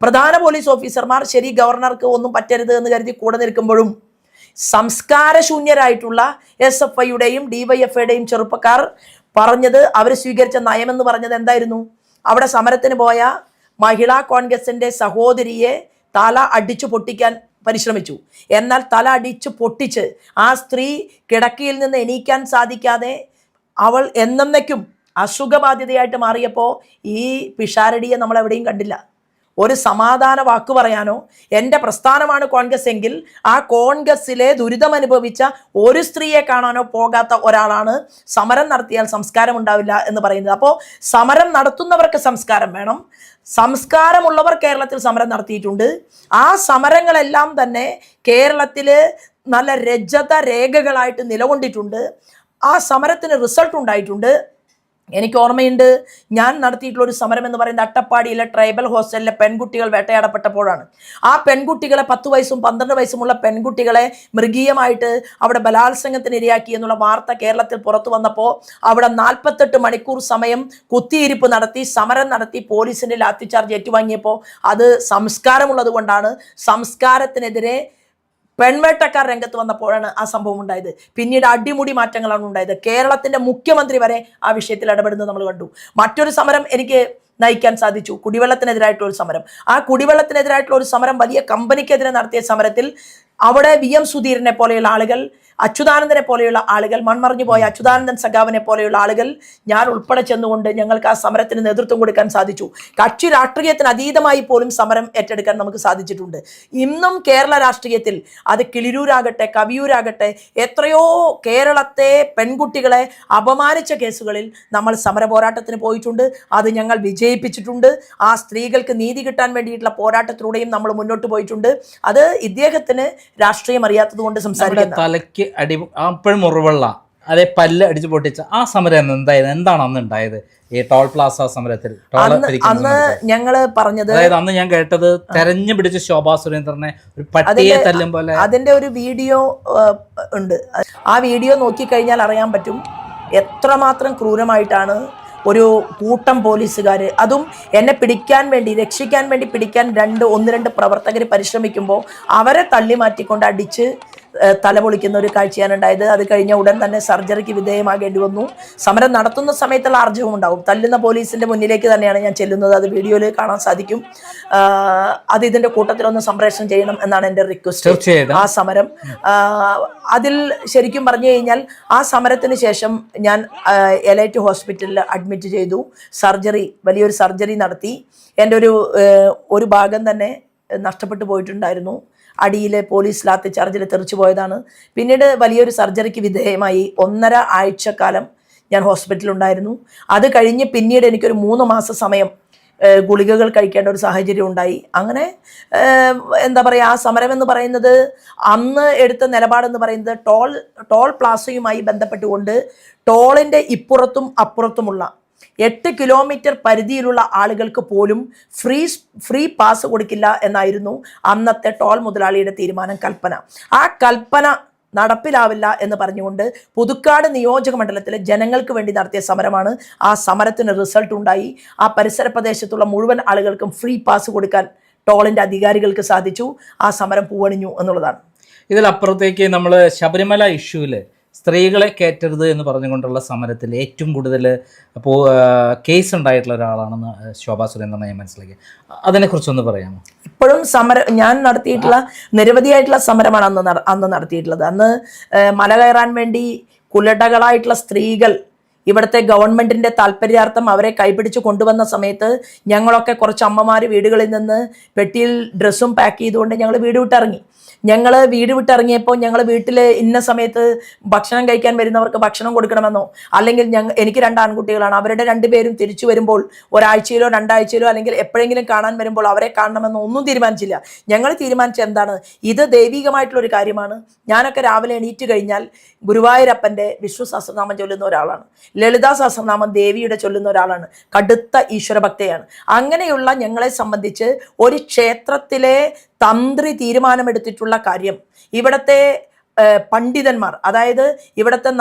പ്രധാന പോലീസ് ഓഫീസർമാർ ശരി ഗവർണർക്ക് ഒന്നും പറ്റരുത് എന്ന് കരുതി കൂടെ നിൽക്കുമ്പോഴും സംസ്കാരശൂന്യരായിട്ടുള്ള SFIയുടെയും DYFIയുടെയും ചെറുപ്പക്കാർ പറഞ്ഞത്, അവർ സ്വീകരിച്ച നയമെന്ന് പറഞ്ഞത് എന്തായിരുന്നു? അവിടെ സമരത്തിന് പോയ മഹിളാ കോൺഗ്രസിൻ്റെ സഹോദരിയെ തല അടിച്ചു പൊട്ടിക്കാൻ പരിശ്രമിച്ചു. എന്നാൽ തല അടിച്ചു പൊട്ടിച്ച് ആ സ്ത്രീ കിടക്കയിൽ നിന്ന് എണീക്കാൻ സാധിക്കാതെ അവൾ എന്നേക്കും അസുഖബാധിതയായിട്ട് മാറിയപ്പോൾ ഈ പിഷാരടിയെ നമ്മൾ എവിടെയും കണ്ടില്ല. ഒരു സമാധാന വാക്ക് പറയാനോ, എൻ്റെ പ്രസ്ഥാനമാണ് കോൺഗ്രസ് എങ്കിൽ ആ കോൺഗ്രസ്സിലെ ദുരിതം അനുഭവിച്ച ഒരു സ്ത്രീയെ കാണാനോ പോകാത്ത ഒരാളാണ് സമരം നടത്തിയാൽ സംസ്കാരം ഉണ്ടാവില്ല എന്ന് പറയുന്നത്. അപ്പോൾ സമരം നടത്തുന്നവർക്ക് സംസ്കാരം വേണം. സംസ്കാരമുള്ളവർ കേരളത്തിൽ സമരം നടത്തിയിട്ടുണ്ട്. ആ സമരങ്ങളെല്ലാം തന്നെ കേരളത്തിൽ നല്ല രജത രേഖകളായിട്ട് നിലകൊണ്ടിട്ടുണ്ട്. ആ സമരത്തിന് റിസൾട്ട് ഉണ്ടായിട്ടുണ്ട്. എനിക്ക് ഓർമ്മയുണ്ട്, ഞാൻ നടത്തിയിട്ടുള്ള ഒരു സമരം എന്ന് പറയുന്നത് അട്ടപ്പാടിയിലെ ട്രൈബൽ ഹോസ്റ്റലിലെ പെൺകുട്ടികൾ വേട്ടയാടപ്പെട്ടപ്പോഴാണ്. ആ പെൺകുട്ടികളെ 10 വയസ്സും 12 വയസ്സുമുള്ള പെൺകുട്ടികളെ മൃഗീയമായിട്ട് അവിടെ ബലാത്സംഗത്തിന് ഇരയാക്കി എന്നുള്ള വാർത്ത കേരളത്തിൽ പുറത്തു വന്നപ്പോൾ അവിടെ 48 മണിക്കൂർ സമയം കുത്തിയിരിപ്പ് നടത്തി, സമരം നടത്തി, പോലീസിൻ്റെ ലാത്തിച്ചാർജ് ഏറ്റുവാങ്ങിയപ്പോൾ അത് സംസ്കാരമുള്ളത് കൊണ്ടാണ്. സംസ്കാരത്തിനെതിരെ പെൺവേട്ടക്കാർ രംഗത്ത് വന്നപ്പോഴാണ് ആ സംഭവം ഉണ്ടായത്. പിന്നീട് അടിമുടി മാറ്റങ്ങളാണ് ഉണ്ടായത്. കേരളത്തിൻ്റെ മുഖ്യമന്ത്രി വരെ ആ വിഷയത്തിൽ ഇടപെടുന്നത് നമ്മൾ കണ്ടു. മറ്റൊരു സമരം എനിക്ക് നയിക്കാൻ സാധിച്ചു, കുടിവെള്ളത്തിനെതിരായിട്ടുള്ള ഒരു സമരം. ആ കുടിവെള്ളത്തിനെതിരായിട്ടുള്ള ഒരു സമരം വലിയ കമ്പനിക്കെതിരെ നടത്തിയ സമരത്തിൽ അവിടെ VM സുധീരനെ പോലെയുള്ള ആളുകൾ, അച്യുതാനന്ദനെ പോലെയുള്ള ആളുകൾ, മൺമറഞ്ഞു പോയ അച്യുതാനന്ദൻ സഖാവിനെ പോലെയുള്ള ആളുകൾ, ഞാൻ ഉൾപ്പെടെ ചെന്നുകൊണ്ട് ഞങ്ങൾക്ക് ആ സമരത്തിന് നേതൃത്വം കൊടുക്കാൻ സാധിച്ചു. കക്ഷി രാഷ്ട്രീയത്തിന് അതീതമായി പോലും സമരം ഏറ്റെടുക്കാൻ നമുക്ക് സാധിച്ചിട്ടുണ്ട്. ഇന്നും കേരള രാഷ്ട്രീയത്തിൽ അത് കിളിരൂരാകട്ടെ കവിയൂരാകട്ടെ എത്രയോ കേരളത്തെ പെൺകുട്ടികളെ അപമാനിച്ച കേസുകളിൽ നമ്മൾ സമര പോരാട്ടത്തിന് പോയിട്ടുണ്ട്. അത് ഞങ്ങൾ വിജയിപ്പിച്ചിട്ടുണ്ട്. ആ സ്ത്രീകൾക്ക് നീതി കിട്ടാൻ വേണ്ടിയിട്ടുള്ള പോരാട്ടത്തിലൂടെയും നമ്മൾ മുന്നോട്ട് പോയിട്ടുണ്ട്. അത് ഇദ്ദേഹത്തിന് രാഷ്ട്രീയം അറിയാത്തത് കൊണ്ട് സംസാരിക്കുന്നത്. തലയ്ക്ക് അടി അപ്പോഴും മുറിവുള്ള, അതേ പല്ല് അടിച്ചു പൊട്ടിച്ച ആ സമരം എന്തായിരുന്നു? എന്താണ് അന്ന് ഉണ്ടായത് ഈ ടോൾ പ്ലാസ സമരത്തിൽ? അന്ന് ഞങ്ങള് പറഞ്ഞത്, അതായത് അന്ന് ഞാൻ കേട്ടത് തെരഞ്ഞു പിടിച്ച ശോഭാ സുരേന്ദ്രനെ ഒരു പട്ടിയെ തല്ലും പോലെ. അതിന്റെ ഒരു വീഡിയോ ഉണ്ട്. ആ വീഡിയോ നോക്കിക്കഴിഞ്ഞാൽ അറിയാൻ പറ്റും എത്രമാത്രം ക്രൂരമായിട്ടാണ് ഒരു കൂട്ടം പോലീസുകാർ, അതും എന്നെ പിടിക്കാൻ വേണ്ടി, രക്ഷിക്കാൻ വേണ്ടി പിടിക്കാൻ 1-2 പ്രവർത്തകർ പരിശ്രമിക്കുമ്പോൾ അവരെ തള്ളി മാറ്റിക്കൊണ്ട് അടിച്ച് തലപൊളിക്കുന്ന ഒരു കാഴ്ചയാണ് ഉണ്ടായത്. അത് കഴിഞ്ഞ ഉടൻ തന്നെ സർജറിക്ക് വിധേയമാകേണ്ടി വന്നു. സമരം നടത്തുന്ന സമയത്തുള്ള ആർജവം ഉണ്ടാവും. തല്ലുന്ന പോലീസിൻ്റെ മുന്നിലേക്ക് തന്നെയാണ് ഞാൻ ചെല്ലുന്നത്. അത് വീഡിയോയിൽ കാണാൻ സാധിക്കും. അത് ഇതിൻ്റെ കൂട്ടത്തിലൊന്ന് സംപ്രേഷണം ചെയ്യണം എന്നാണ് എൻ്റെ റിക്വസ്റ്റ്. ആ സമരം അതിൽ ശരിക്കും പറഞ്ഞു കഴിഞ്ഞാൽ ആ സമരത്തിന് ശേഷം ഞാൻ എലൈറ്റ് ഹോസ്പിറ്റലിൽ അഡ്മിറ്റ് ചെയ്തു. വലിയൊരു സർജറി നടത്തി. എൻ്റെ ഒരു ഭാഗം തന്നെ നഷ്ടപ്പെട്ടു പോയിട്ടുണ്ടായിരുന്നു. അടിയിലെ പോലീസ് ലാത്തിച്ചാർജിൽ തെറിച്ചു പോയതാണ്. പിന്നീട് വലിയൊരു സർജറിക്ക് വിധേയമായി 1.5 ആഴ്ചക്കാലം ഞാൻ ഹോസ്പിറ്റലുണ്ടായിരുന്നു. അത് കഴിഞ്ഞ് പിന്നീട് എനിക്കൊരു 3 മാസ സമയം ഗുളികകൾ കഴിക്കേണ്ട ഒരു സാഹചര്യം ഉണ്ടായി. അങ്ങനെ എന്താ പറയുക, ആ സമരം എന്ന് പറയുന്നത്, അന്ന് എടുത്ത നിലപാടെന്ന് പറയുന്നത് ടോൾ പ്ലാസയുമായി ബന്ധപ്പെട്ടുകൊണ്ട് ടോളിൻ്റെ ഇപ്പുറത്തും അപ്പുറത്തുമുള്ള 8 കിലോമീറ്റർ പരിധിയിലുള്ള ആളുകൾക്ക് പോലും ഫ്രീ പാസ് കൊടുക്കില്ല എന്നായിരുന്നു അന്നത്തെ ടോൾ മുതലാളിയുടെ തീരുമാനം, കൽപ്പന. ആ കൽപ്പന നടപ്പിലാവില്ല എന്ന് പറഞ്ഞുകൊണ്ട് പുതുക്കാട് നിയോജക മണ്ഡലത്തിലെ ജനങ്ങൾക്ക് വേണ്ടി നടത്തിയ സമരമാണ്. ആ സമരത്തിന് റിസൾട്ട് ഉണ്ടായി. ആ പരിസര പ്രദേശത്തുള്ള മുഴുവൻ ആളുകൾക്കും ഫ്രീ പാസ് കൊടുക്കാൻ ടോളിൻ്റെ അധികാരികൾക്ക് സാധിച്ചു. ആ സമരം പൂവണിഞ്ഞു എന്നുള്ളതാണ്. ഇതിലപ്പുറത്തേക്ക് നമ്മൾ ശബരിമല ഇഷ്യൂവിൽ സ്ത്രീകളെ കയറ്റരുത് എന്ന് പറഞ്ഞുകൊണ്ടുള്ള സമരത്തിൽ ഏറ്റവും കൂടുതൽ കേസ് ഉണ്ടായിട്ടുള്ള ഒരാളാണെന്ന് ശോഭാ സുരേന്ദ്രനെ ഞാൻ മനസ്സിലാക്കി. അതിനെക്കുറിച്ചൊന്ന് പറയാമോ? ഇപ്പോഴും ഞാൻ നടത്തിയിട്ടുള്ള നിരവധിയായിട്ടുള്ള സമരമാണ് അന്ന് നടത്തിയിട്ടുള്ളത്. അന്ന് മല കയറാൻ വേണ്ടി കുലടകളായിട്ടുള്ള സ്ത്രീകൾ ഇവിടുത്തെ ഗവൺമെന്റിന്റെ താല്പര്യാർത്ഥം അവരെ കൈപിടിച്ച് കൊണ്ടുവന്ന സമയത്ത് ഞങ്ങളൊക്കെ കുറച്ച് അമ്മമാർ വീടുകളിൽ നിന്ന് പെട്ടിയിൽ ഡ്രസ്സും പാക്ക് ചെയ്തുകൊണ്ട് ഞങ്ങൾ വീട് വിട്ടിറങ്ങി. വീട് വിട്ടിറങ്ങിയപ്പോൾ ഞങ്ങൾ വീട്ടിൽ ഇന്ന സമയത്ത് ഭക്ഷണം കഴിക്കാൻ വരുന്നവർക്ക് ഭക്ഷണം കൊടുക്കണമെന്നോ, അല്ലെങ്കിൽ എനിക്ക് 2 ആൺകുട്ടികളാണ്, അവരുടെ 2 പേരും തിരിച്ചു വരുമ്പോൾ ഒരാഴ്ചയിലോ 2 ആഴ്ചയിലോ അല്ലെങ്കിൽ എപ്പോഴെങ്കിലും കാണാൻ വരുമ്പോൾ അവരെ കാണണമെന്നോ ഒന്നും തീരുമാനിച്ചില്ല. ഞങ്ങൾ തീരുമാനിച്ചത് എന്താണ്, ഇത് ദൈവികമായിട്ടുള്ളൊരു കാര്യമാണ്. ഞാനൊക്കെ രാവിലെ എണീറ്റ് കഴിഞ്ഞാൽ ഗുരുവായൂരപ്പൻ്റെ വിഷ്ണു സഹസ്രനാമം ചൊല്ലുന്ന ഒരാളാണ്, ലളിതാ സഹസ്രനാമം ദേവിയുടെ ചൊല്ലുന്ന ഒരാളാണ്, കടുത്ത ഈശ്വരഭക്തയാണ്. അങ്ങനെയുള്ള ഞങ്ങളെ സംബന്ധിച്ച് ഒരു ക്ഷേത്രത്തിലെ തന്ത്രി തീരുമാനമെടുത്തിട്ടുള്ള കാര്യം ഇവിടുത്തെ പണ്ഡിതന്മാർ, അതായത് ഇവിടുത്തെ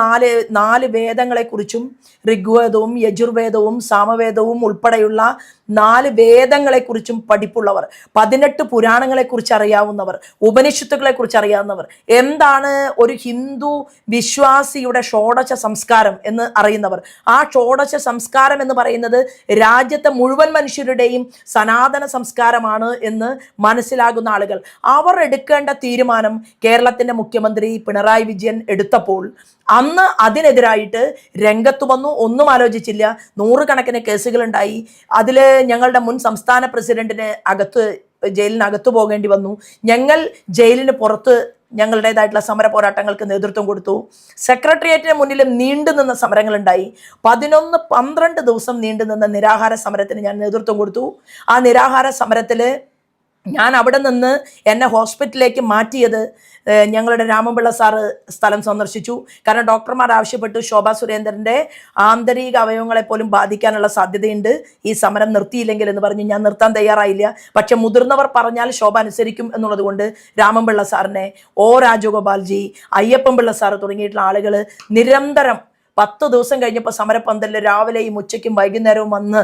നാല് വേദങ്ങളെക്കുറിച്ചും ഋഗ്വേദവും യജുർവേദവും സാമവേദവും ഉൾപ്പെടെയുള്ള 4 വേദങ്ങളെക്കുറിച്ചും പഠിപ്പുള്ളവർ, 18 പുരാണങ്ങളെക്കുറിച്ച് അറിയാവുന്നവർ, ഉപനിഷത്തുകളെക്കുറിച്ച് അറിയാവുന്നവർ, എന്താണ് ഒരു ഹിന്ദു വിശ്വാസിയുടെ ഷോഡശ സംസ്കാരം എന്ന് അറിയുന്നവർ, ആ ഷോഡശ സംസ്കാരം എന്ന് പറയുന്നത് രാജ്യത്തെ മുഴുവൻ മനുഷ്യരുടെയും സനാതന സംസ്കാരമാണ് എന്ന് മനസ്സിലാകുന്ന ആളുകൾ, അവർ എടുക്കേണ്ട തീരുമാനം കേരളത്തിൻ്റെ മുഖ്യമന്ത്രി പിണറായി വിജയൻ എടുത്തപ്പോൾ അന്ന് അതിനെതിരായിട്ട് രംഗത്ത് വന്നു. ഒന്നും ആലോചിച്ചില്ല. 100 കണക്കിന് കേസുകളുണ്ടായി. അതിൽ ഞങ്ങളുടെ മുൻ സംസ്ഥാന പ്രസിഡന്റിന് ജയിലിനകത്ത് പോകേണ്ടി വന്നു. ഞങ്ങൾ ജയിലിന് പുറത്ത് ഞങ്ങളുടേതായിട്ടുള്ള സമര പോരാട്ടങ്ങൾക്ക് നേതൃത്വം കൊടുത്തു. സെക്രട്ടേറിയറ്റിന് മുന്നിലും നീണ്ടുനിന്ന സമരങ്ങളുണ്ടായി. 11-12 ദിവസം നീണ്ടുനിന്ന നിരാഹാര സമരത്തിന് ഞാൻ നേതൃത്വം കൊടുത്തു. ആ നിരാഹാര സമരത്തിൽ ഞാൻ അവിടെ നിന്ന് എന്നെ ഹോസ്പിറ്റലിലേക്ക് മാറ്റിയത് ഞങ്ങളുടെ രാമൻപിള്ള സാറ് സ്ഥലം സന്ദർശിച്ചു. കാരണം ഡോക്ടർമാർ ആവശ്യപ്പെട്ടു, ശോഭാ സുരേന്ദ്രൻ്റെ ആന്തരിക അവയവങ്ങളെ പോലും ബാധിക്കാനുള്ള സാധ്യതയുണ്ട് ഈ സമരം നിർത്തിയില്ലെങ്കിൽ എന്ന് പറഞ്ഞ് ഞാൻ നിർത്താൻ തയ്യാറായില്ല. പക്ഷെ മുതിർന്നവർ പറഞ്ഞാൽ ശോഭ അനുസരിക്കും എന്നുള്ളത് കൊണ്ട് രാമൻപിള്ള സാറിനെ, രാജഗോപാൽജി, അയ്യപ്പൻപിള്ള സാറ് തുടങ്ങിയിട്ടുള്ള ആളുകൾ നിരന്തരം 10 ദിവസം കഴിഞ്ഞപ്പോൾ സമരപ്പന്തലിൽ രാവിലെയും ഉച്ചയ്ക്കും വൈകുന്നേരവും വന്ന്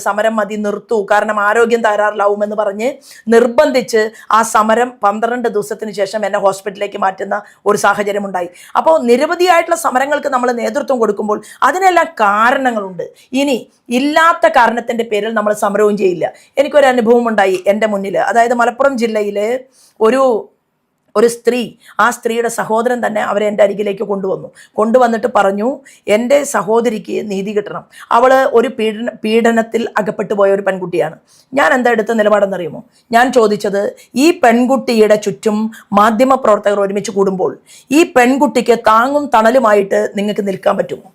സമരം മതി, നിർത്തൂ, കാരണം ആരോഗ്യം തകരാറിലാവുമെന്ന് പറഞ്ഞ് നിർബന്ധിച്ച് ആ സമരം 12 ദിവസത്തിന് ശേഷം എന്നെ ഹോസ്പിറ്റലിലേക്ക് മാറ്റുന്ന ഒരു സാഹചര്യം ഉണ്ടായി. അപ്പോൾ നിരവധിയായിട്ടുള്ള സമരങ്ങൾക്ക് നമ്മൾ നേതൃത്വം കൊടുക്കുമ്പോൾ അതിനെല്ലാം കാരണങ്ങളുണ്ട്. ഇനി ഇല്ലാത്ത കാരണത്തിൻ്റെ പേരിൽ നമ്മൾ സമരവും ചെയ്യില്ല. എനിക്കൊരു അനുഭവം ഉണ്ടായി എൻ്റെ മുന്നിൽ. അതായത് മലപ്പുറം ജില്ലയിൽ ഒരു സ്ത്രീ, ആ സ്ത്രീയുടെ സഹോദരൻ തന്നെ അവരെ എൻ്റെ അരികിലേക്ക് കൊണ്ടുവന്നിട്ട് പറഞ്ഞു, എൻ്റെ സഹോദരിക്ക് നീതി കിട്ടണം, അവൾ ഒരു പീഡനത്തിൽ അകപ്പെട്ടു പോയ ഒരു പെൺകുട്ടിയാണ്. ഞാൻ എന്താ എടുത്ത നിലപാടെന്നറിയുമോ? ഞാൻ ചോദിച്ചത്, ഈ പെൺകുട്ടിയുടെ ചുറ്റും മാധ്യമ പ്രവർത്തകർ ഒരുമിച്ച് കൂടുമ്പോൾ ഈ പെൺകുട്ടിക്ക് താങ്ങും തണലുമായിട്ട് നിങ്ങൾക്ക് നിൽക്കാൻ പറ്റുമോ?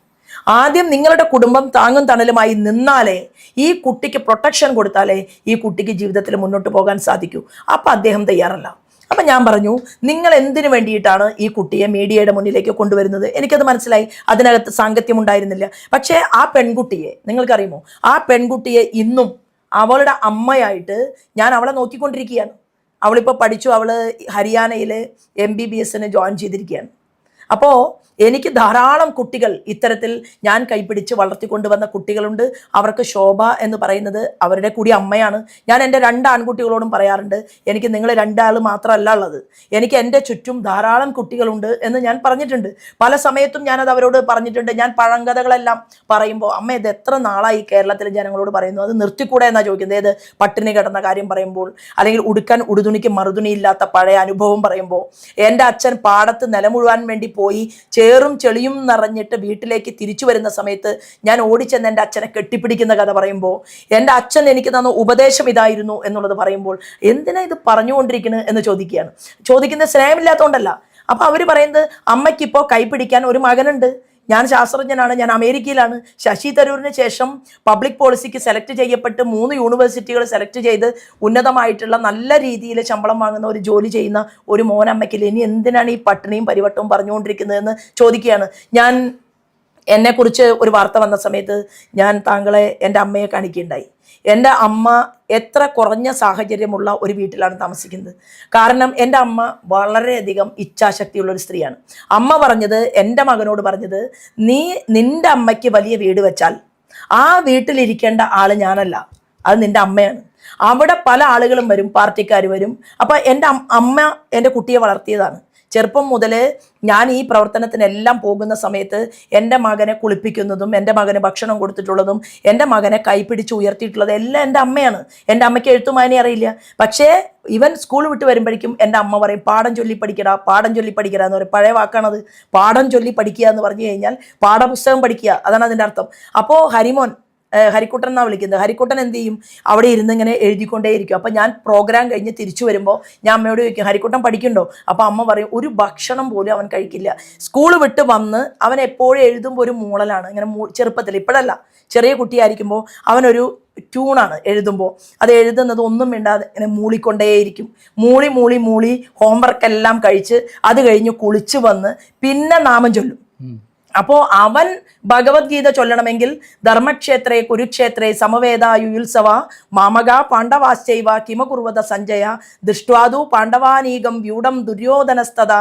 ആദ്യം നിങ്ങളുടെ കുടുംബം താങ്ങും തണലുമായി നിന്നാലേ, ഈ കുട്ടിക്ക് പ്രൊട്ടക്ഷൻ കൊടുത്താലേ ഈ കുട്ടിക്ക് ജീവിതത്തിൽ മുന്നോട്ട് പോകാൻ സാധിക്കൂ. അപ്പം അദ്ദേഹം തയ്യാറല്ല. അപ്പം ഞാൻ പറഞ്ഞു, നിങ്ങൾ എന്തിനു വേണ്ടിയിട്ടാണ് ഈ കുട്ടിയെ മീഡിയയുടെ മുന്നിലേക്ക് കൊണ്ടുവരുന്നത്? എനിക്കത് മനസ്സിലായി, അതിനകത്ത് സാങ്കത്യം ഉണ്ടായിരുന്നില്ല. പക്ഷേ ആ പെൺകുട്ടിയെ നിങ്ങൾക്കറിയുമോ, ആ പെൺകുട്ടിയെ ഇന്നും അവളുടെ അമ്മയായിട്ട് ഞാൻ അവളെ നോക്കിക്കൊണ്ടിരിക്കുകയാണ്. അവളിപ്പോൾ പഠിച്ചു, അവൾ ഹരിയാനയിൽ MBBS ജോയിൻ ചെയ്തിരിക്കുകയാണ്. അപ്പോൾ എനിക്ക് ധാരാളം കുട്ടികൾ ഇത്തരത്തിൽ ഞാൻ കൈപിടിച്ച് വളർത്തിക്കൊണ്ടുവന്ന കുട്ടികളുണ്ട്. അവർക്ക് ശോഭ എന്ന് പറയുന്നത് അവരുടെ കൂടി അമ്മയാണ്. ഞാൻ എൻ്റെ 2 ആൺകുട്ടികളോടും പറയാറുണ്ട്, എനിക്ക് നിങ്ങൾ 2 ആൾ മാത്രമല്ല ഉള്ളത്, എനിക്ക് എൻ്റെ ചുറ്റും ധാരാളം കുട്ടികളുണ്ട് എന്ന് ഞാൻ പറഞ്ഞിട്ടുണ്ട്. പല സമയത്തും ഞാനത് അവരോട് പറഞ്ഞിട്ടുണ്ട്. ഞാൻ പഴങ്കഥകളെല്ലാം പറയുമ്പോൾ, അമ്മ ഇത് എത്ര നാളായി കേരളത്തിലെ ജനങ്ങളോട് പറയുന്നു, അത് നിർത്തിക്കൂടെ എന്നാണ് ചോദിക്കുന്നത്. ഏത് പട്ടിണി കിടന്ന കാര്യം പറയുമ്പോൾ, അല്ലെങ്കിൽ ഉടുക്കാൻ ഉടുതുണിക്ക് മറുതുണിയില്ലാത്ത പഴയ അനുഭവം പറയുമ്പോൾ, എൻ്റെ അച്ഛൻ പാടത്ത് നിലമുഴുവാൻ വേണ്ടി പോയി ചേറും ചെളിയും നിറഞ്ഞിട്ട് വീട്ടിലേക്ക് തിരിച്ചു വരുന്ന സമയത്ത് ഞാൻ ഓടിച്ചെന്ന് എൻ്റെ അച്ഛനെ കെട്ടിപ്പിടിക്കുന്ന കഥ പറയുമ്പോൾ, എൻ്റെ അച്ഛൻ എനിക്ക് തന്ന ഉപദേശം ഇതായിരുന്നു എന്നുള്ളത് പറയുമ്പോൾ, എന്തിനാ ഇത് പറഞ്ഞുകൊണ്ടിരിക്കുന്നത് എന്ന് ചോദിക്കുന്നത് സ്നേഹമില്ലാത്തതുകൊണ്ടല്ല. അപ്പോൾ അവർ പറയുന്നത്, അമ്മയ്ക്കിപ്പോൾ കൈപിടിക്കാൻ ഒരു മകനുണ്ട്, ഞാൻ ശാസ്ത്രജ്ഞനാണ്, ഞാൻ അമേരിക്കയിലാണ്. ശശി തരൂരിന് ശേഷം പബ്ലിക് പോളിസിക്ക് സെലക്ട് ചെയ്യപ്പെട്ട് 3 യൂണിവേഴ്സിറ്റികൾ സെലക്ട് ചെയ്ത് ഉന്നതമായിട്ടുള്ള നല്ല രീതിയിൽ ശമ്പളം വാങ്ങുന്ന ഒരു ജോലി ചെയ്യുന്ന ഒരു മോനമ്മയ്ക്കില്ല. ഇനി എന്തിനാണ് ഈ പട്ടിണിയും പരിവട്ടവും പറഞ്ഞുകൊണ്ടിരിക്കുന്നതെന്ന് ചോദിക്കുകയാണ്. എന്നെക്കുറിച്ച് ഒരു വാർത്ത വന്ന സമയത്ത് ഞാൻ താങ്കളെ, എൻ്റെ അമ്മയെ കാണിക്കുകയുണ്ടായി. എൻ്റെ അമ്മ എത്ര കുറഞ്ഞ സാഹചര്യമുള്ള ഒരു വീട്ടിലാണ് താമസിക്കുന്നത്. കാരണം എൻ്റെ അമ്മ വളരെയധികം ഇച്ഛാശക്തിയുള്ളൊരു സ്ത്രീയാണ്. അമ്മ പറഞ്ഞത്, എൻ്റെ മകനോട് പറഞ്ഞത്, നിൻ്റെ അമ്മയ്ക്ക് വലിയ വീട് വെച്ചാൽ ആ വീട്ടിലിരിക്കേണ്ട ആൾ ഞാനല്ല, അത് നിൻ്റെ അമ്മയാണ്. അവിടെ പല ആളുകളും വരും, പാർട്ടിക്കാർ വരും. അപ്പം എൻ്റെ അമ്മ എൻ്റെ കുട്ടിയെ വളർത്തിയതാണ്. ചെറുപ്പം മുതൽ ഞാൻ ഈ പ്രവർത്തനത്തിനെല്ലാം പോകുന്ന സമയത്ത് എൻ്റെ മകനെ കുളിപ്പിക്കുന്നതും എൻ്റെ മകന് ഭക്ഷണം കൊടുത്തിട്ടുള്ളതും എൻ്റെ മകനെ കൈപിടിച്ച് ഉയർത്തിയിട്ടുള്ളത് എല്ലാം എൻ്റെ അമ്മയാണ്. എൻ്റെ അമ്മയ്ക്ക് എഴുത്തുമാനെ അറിയില്ല. പക്ഷേ ഇവൻ സ്കൂൾ വിട്ട് വരുമ്പോഴേക്കും എൻ്റെ അമ്മ പറയും പാഠം ചൊല്ലി പഠിക്കടാ, പാഠം ചൊല്ലി പഠിക്കടാ എന്ന് പറയും. പഴയ വാക്കാണത്. പാഠം ചൊല്ലി പഠിക്കുക എന്ന് പറഞ്ഞു കഴിഞ്ഞാൽ പാഠപുസ്തകം പഠിക്കുക, അതാണ് അതിൻ്റെ അർത്ഥം. അപ്പോൾ ഹരിക്കുട്ടൻ എന്നാണ് വിളിക്കുന്നത്. ഹരിക്കുട്ടൻ എന്ത് ചെയ്യും, അവിടെ ഇരുന്ന് ഇങ്ങനെ എഴുതിക്കൊണ്ടേയിരിക്കും. അപ്പം ഞാൻ പ്രോഗ്രാം കഴിഞ്ഞ് തിരിച്ചു വരുമ്പോൾ ഞാൻ അമ്മയോട് ചോദിക്കും, ഹരിക്കുട്ടൻ പഠിക്കണ്ടോ? അപ്പോൾ അമ്മ പറയും, ഒരു ഭക്ഷണം പോലും അവൻ കഴിക്കില്ല. സ്കൂൾ വിട്ട് വന്ന് അവൻ എപ്പോഴും എഴുതുമ്പോൾ ഒരു മൂളലാണ്. ഇങ്ങനെ ചെറുപ്പത്തിൽ, ഇപ്പോഴല്ല, ചെറിയ കുട്ടിയായിരിക്കുമ്പോൾ അവനൊരു ട്യൂണാണ് എഴുതുമ്പോൾ. അത് എഴുതുന്നത് ഒന്നും മിണ്ടാതെ ഇങ്ങനെ മൂളിക്കൊണ്ടേയിരിക്കും. മൂളി ഹോംവർക്ക് എല്ലാം കഴിച്ച് അത് കഴിഞ്ഞ് കുളിച്ച് വന്ന് പിന്നെ നാമം ചൊല്ലും. അപ്പോൾ അവൻ ഭഗവത്ഗീത ചൊല്ലണമെങ്കിൽ ധർമ്മക്ഷേത്രേ കുരുക്ഷേത്രേ സമവേദായുത്സവ മാമക പാണ്ഡവാശ്ചൈവ കിമകുർവത സഞ്ജയ ദൃഷ്ട്വാദു പാണ്ഡവാനീകം വ്യൂഢം ദുര്യോധനസ്തത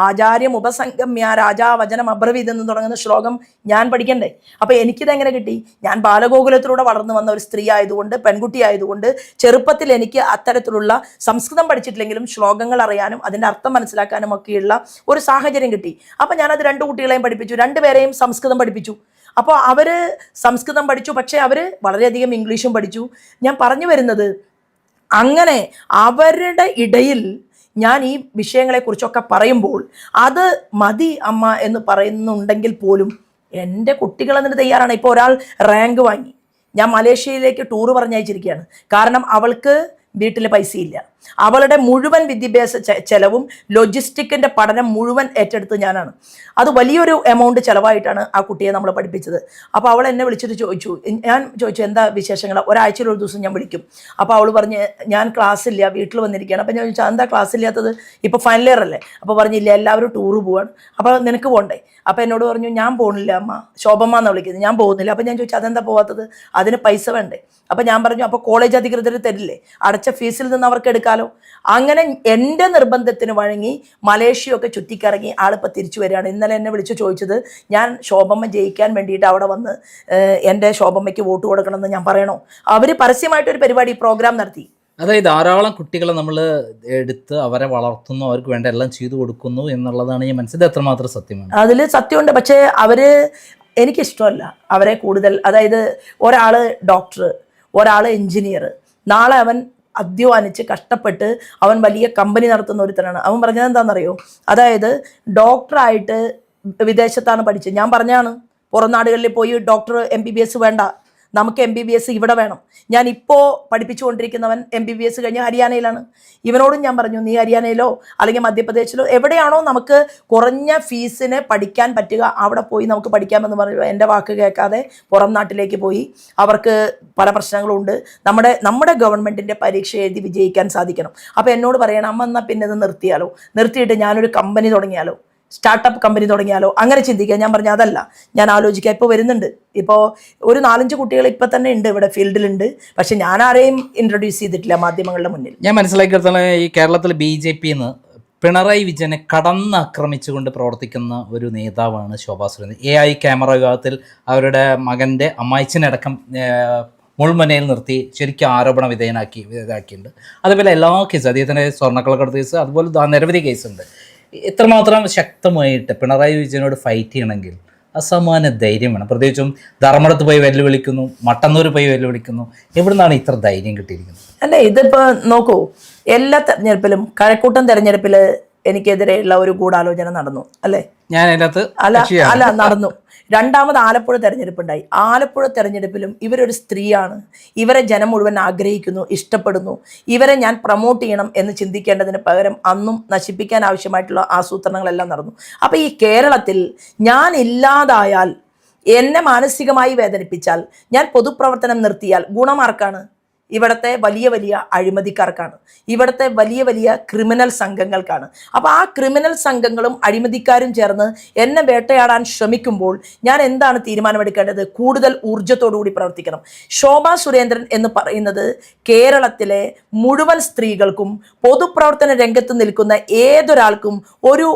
ആചാര്യം ഉപസംഗമ്യ രാജാവചനം അബ്രവീത് എന്ന് തുടങ്ങുന്ന ശ്ലോകം ഞാൻ പഠിക്കണ്ടേ? അപ്പോൾ എനിക്കിതെങ്ങനെ കിട്ടി? ഞാൻ ബാലഗോകുലത്തിലൂടെ വളർന്നു വന്ന ഒരു സ്ത്രീ ആയതുകൊണ്ട്, പെൺകുട്ടി ആയതുകൊണ്ട്, ചെറുപ്പത്തിൽ എനിക്ക് അത്തരത്തിലുള്ള സംസ്കൃതം പഠിച്ചിട്ടില്ലെങ്കിലും ശ്ലോകങ്ങൾ അറിയാനും അതിൻ്റെ അർത്ഥം മനസ്സിലാക്കാനും ഒക്കെയുള്ള ഒരു സാഹചര്യം കിട്ടി. അപ്പം ഞാനത് 2 കുട്ടികളെയും പഠിപ്പിച്ചു, 2 പേരെയും സംസ്കൃതം പഠിപ്പിച്ചു. അപ്പോൾ അവർ സംസ്കൃതം പഠിച്ചു, പക്ഷേ അവർ വളരെയധികം ഇംഗ്ലീഷും പഠിച്ചു. ഞാൻ പറഞ്ഞു വരുന്നത്, അങ്ങനെ അവരുടെ ഇടയിൽ ഞാൻ ഈ വിഷയങ്ങളെക്കുറിച്ചൊക്കെ പറയുമ്പോൾ അത് മതി അമ്മ എന്ന് പറയുന്നുണ്ടെങ്കിൽ പോലും എൻ്റെ കുട്ടികൾ അതിന് തയ്യാറാണ്. ഇപ്പോൾ ഒരാൾ റാങ്ക് വാങ്ങി, ഞാൻ മലേഷ്യയിലേക്ക് ടൂറ് പറഞ്ഞയച്ചിരിക്കുകയാണ്. കാരണം അവൾക്ക് വീട്ടിൽ പൈസയില്ല. അവളുടെ മുഴുവൻ വിദ്യാഭ്യാസ ചെലവും ലോജിസ്റ്റിക്കിൻ്റെ പഠനം മുഴുവൻ ഏറ്റെടുത്ത് ഞാനാണ്. അത് വലിയൊരു എമൗണ്ട് ചിലവായിട്ടാണ് ആ കുട്ടിയെ നമ്മൾ പഠിപ്പിച്ചത്. അപ്പോൾ അവൾ എന്നെ വിളിച്ചിട്ട് ചോദിച്ചു, ഞാൻ ചോദിച്ചു എന്താ വിശേഷങ്ങൾ? ഒരാഴ്ചയിൽ ഒരു ദിവസം ഞാൻ വിളിക്കും. അപ്പോൾ അവൾ പറഞ്ഞ് ഞാൻ ക്ലാസ്സില്ല, വീട്ടിൽ വന്നിരിക്കുകയാണ്. അപ്പോൾ ഞാൻ ചോദിച്ചാൽ എന്താ ക്ലാസ് ഇല്ലാത്തത്? ഇപ്പോൾ ഫൈനൽ ഇയർ അല്ലേ? അപ്പോൾ പറഞ്ഞില്ല, എല്ലാവരും ടൂറ് പോവാണ്, അപ്പോൾ നിനക്ക് പോകണ്ടേ? അപ്പോൾ എന്നോട് പറഞ്ഞു, ഞാൻ പോകുന്നില്ല അമ്മ, ശോഭമ്മ എന്നാണ് വിളിക്കുന്നത്, ഞാൻ പോകുന്നില്ല. അപ്പോൾ ഞാൻ ചോദിച്ചു അതെന്താ പോകാത്തത്? അതിന് പൈസ വേണ്ടേ? അപ്പോൾ ഞാൻ പറഞ്ഞു, അപ്പോൾ കോളേജ് അധികൃതർ തരില്ലേ, അടച്ച ഫീസിൽ നിന്ന് അവർക്ക് എടുക്കാലോ. അങ്ങനെ എൻ്റെ നിർബന്ധത്തിന് വഴങ്ങി മലേഷ്യയൊക്കെ ചുറ്റിക്കറങ്ങി ആളിപ്പോൾ തിരിച്ചു വരികയാണ്. ഇന്നലെ എന്നെ വിളിച്ച് ചോദിച്ചത്, ഞാൻ ശോഭമ്മ ജയിക്കാൻ വേണ്ടിയിട്ട് അവിടെ വന്ന് എൻ്റെ ശോഭമ്മയ്ക്ക് വോട്ട് കൊടുക്കണമെന്ന് ഞാൻ പറയണോ? അവർ പരസ്യമായിട്ടൊരു പരിപാടി പ്രോഗ്രാം നടത്തി. അതായത് ധാരാളം കുട്ടികളെ നമ്മൾ എടുത്ത് അവരെ വളർത്തുന്നു, അവർക്ക് വേണ്ട എല്ലാം ചെയ്തു കൊടുക്കുന്നു എന്നുള്ളതാണ് ഞാൻ മനസ്സിലായത്. എത്രമാത്രം സത്യമാണ് അതിൽ? സത്യമുണ്ട്. പക്ഷേ എനിക്കിഷ്ടമല്ല അവരെ കൂടുതൽ. അതായത് ഒരാൾ ഡോക്ടർ, ഒരാൾ എഞ്ചിനീയർ, നാളെ അവൻ അധ്വാനിച്ച് കഷ്ടപ്പെട്ട് അവൻ വലിയ കമ്പനി നടത്തുന്ന ഒരുത്തനാണ്. അവൻ പറഞ്ഞത് എന്താണെന്നറിയോ? അതായത് ഡോക്ടറായിട്ട് വിദേശത്താണ് പഠിച്ചത്. ഞാൻ പറഞ്ഞാണ്, പുറം നാടുകളിൽ പോയി ഡോക്ടർ MBBS വേണ്ട, നമുക്ക് MBBS ഇവിടെ വേണം. ഞാൻ ഇപ്പോൾ പഠിപ്പിച്ചുകൊണ്ടിരിക്കുന്നവൻ MBBS കഴിഞ്ഞ് ഹരിയാനയിലാണ്. ഇവനോടും ഞാൻ പറഞ്ഞു, നീ ഹരിയാനയിലോ അല്ലെങ്കിൽ മധ്യപ്രദേശിലോ എവിടെയാണോ നമുക്ക് കുറഞ്ഞ ഫീസിന് പഠിക്കാൻ പറ്റുക അവിടെ പോയി നമുക്ക് പഠിക്കാമെന്ന് പറഞ്ഞു. എൻ്റെ വാക്ക് കേൾക്കാതെ പുറം നാട്ടിലേക്ക് പോയി. അവർക്ക് പല പ്രശ്നങ്ങളുണ്ട്. നമ്മുടെ ഗവൺമെൻറ്റിൻ്റെ പരീക്ഷ എഴുതി വിജയിക്കാൻ സാധിക്കണം. അപ്പോൾ എന്നോട് പറയണം, അമ്മ എന്നാൽ പിന്നെ ഇത് നിർത്തിയിട്ട് ഞാനൊരു കമ്പനി തുടങ്ങിയാലോ, സ്റ്റാർട്ടപ്പ് കമ്പനി തുടങ്ങിയാലോ, അങ്ങനെ ചിന്തിക്കുക. ഞാൻ പറഞ്ഞു അതല്ല, ഞാൻ ആലോചിക്കാം. ഇപ്പോൾ വരുന്നുണ്ട്, ഇപ്പോൾ ഒരു 4-5 കുട്ടികൾ ഇപ്പം തന്നെ ഉണ്ട് ഇവിടെ ഫീൽഡിലുണ്ട്. പക്ഷെ ഞാൻ ആരെയും ഇൻട്രൊഡ്യൂസ് ചെയ്തിട്ടില്ല മാധ്യമങ്ങളുടെ മുന്നിൽ. ഞാൻ മനസ്സിലാക്കിയെടുത്തോളം ഈ കേരളത്തിൽ BJP പിണറായി വിജയനെ കടന്നാക്രമിച്ചുകൊണ്ട് പ്രവർത്തിക്കുന്ന ഒരു നേതാവാണ് ശോഭാ സുരേന്ദ്രൻ. AI ക്യാമറ വിഭാഗത്തിൽ അവരുടെ മകൻ്റെ അമ്മായിച്ചനടക്കം മുൾമുനയിൽ നിർത്തി ശരിക്കും ആരോപണ വിധേയനാക്കിയിട്ടുണ്ട്. അതേപോലെ എല്ലാ കേസും, അദ്ദേഹത്തിൻ്റെ സ്വർണ്ണക്കള്ളക്കടത്ത് കേസ്, അതുപോലെ നിരവധി കേസുണ്ട്. ഇത്രമാത്രം ശക്തമായിട്ട് പിണറായി വിജയനോട് ഫൈറ്റ് ചെയ്യണമെങ്കിൽ അസമാന ധൈര്യം വേണം. പ്രത്യേകിച്ചും ധർമ്മടത്ത് പോയി വെല്ലുവിളിക്കുന്നു, മട്ടന്നൂർ പോയി വെല്ലുവിളിക്കുന്നു. എവിടെ നിന്നാണ് ഇത്ര ധൈര്യം കിട്ടിയിരിക്കുന്നത്? അല്ലേ, ഇതിപ്പോൾ നോക്കൂ, എല്ലാ തെരഞ്ഞെടുപ്പിലും, കഴക്കൂട്ടം തെരഞ്ഞെടുപ്പിൽ എനിക്കെതിരെയുള്ള ഒരു ഗൂഢാലോചന നടന്നു അല്ലേ? ഞാൻ അതിനകത്ത് അല്ല നടന്നു. രണ്ടാമത് ആലപ്പുഴ തെരഞ്ഞെടുപ്പുണ്ടായി. ആലപ്പുഴ തെരഞ്ഞെടുപ്പിലും ഇവരൊരു സ്ത്രീയാണ്, ഇവരെ ജനം മുഴുവൻ ആഗ്രഹിക്കുന്നു, ഇഷ്ടപ്പെടുന്നു, ഇവരെ ഞാൻ പ്രൊമോട്ട് ചെയ്യണം എന്ന് ചിന്തിക്കേണ്ടതിന് പകരം അന്നും നശിപ്പിക്കാൻ ആവശ്യമായിട്ടുള്ള ആസൂത്രണങ്ങളെല്ലാം നടന്നു. അപ്പോൾ ഈ കേരളത്തിൽ ഞാൻ ഇല്ലാതായാൽ, എന്നെ മാനസികമായി വേദനിപ്പിച്ചാൽ, ഞാൻ പൊതുപ്രവർത്തനം നിർത്തിയാൽ ഗുണമാർക്കാണ്? ഇവിടുത്തെ വലിയ വലിയ അഴിമതിക്കാർക്കാണ്, ഇവിടുത്തെ വലിയ വലിയ ക്രിമിനൽ സംഘങ്ങൾക്കാണ്. അപ്പോൾ ആ ക്രിമിനൽ സംഘങ്ങളും അഴിമതിക്കാരും ചേർന്ന് എന്നെ വേട്ടയാടാൻ ശ്രമിക്കുമ്പോൾ ഞാൻ എന്താണ് തീരുമാനമെടുക്കേണ്ടത്? കൂടുതൽ ഊർജ്ജത്തോടുകൂടി പ്രവർത്തിക്കണം. ശോഭാ സുരേന്ദ്രൻ എന്ന് പറയുന്നത് കേരളത്തിലെ മുഴുവൻ സ്ത്രീകൾക്കും പൊതുപ്രവർത്തന രംഗത്ത് നിൽക്കുന്ന ഏതൊരാൾക്കും ഒരു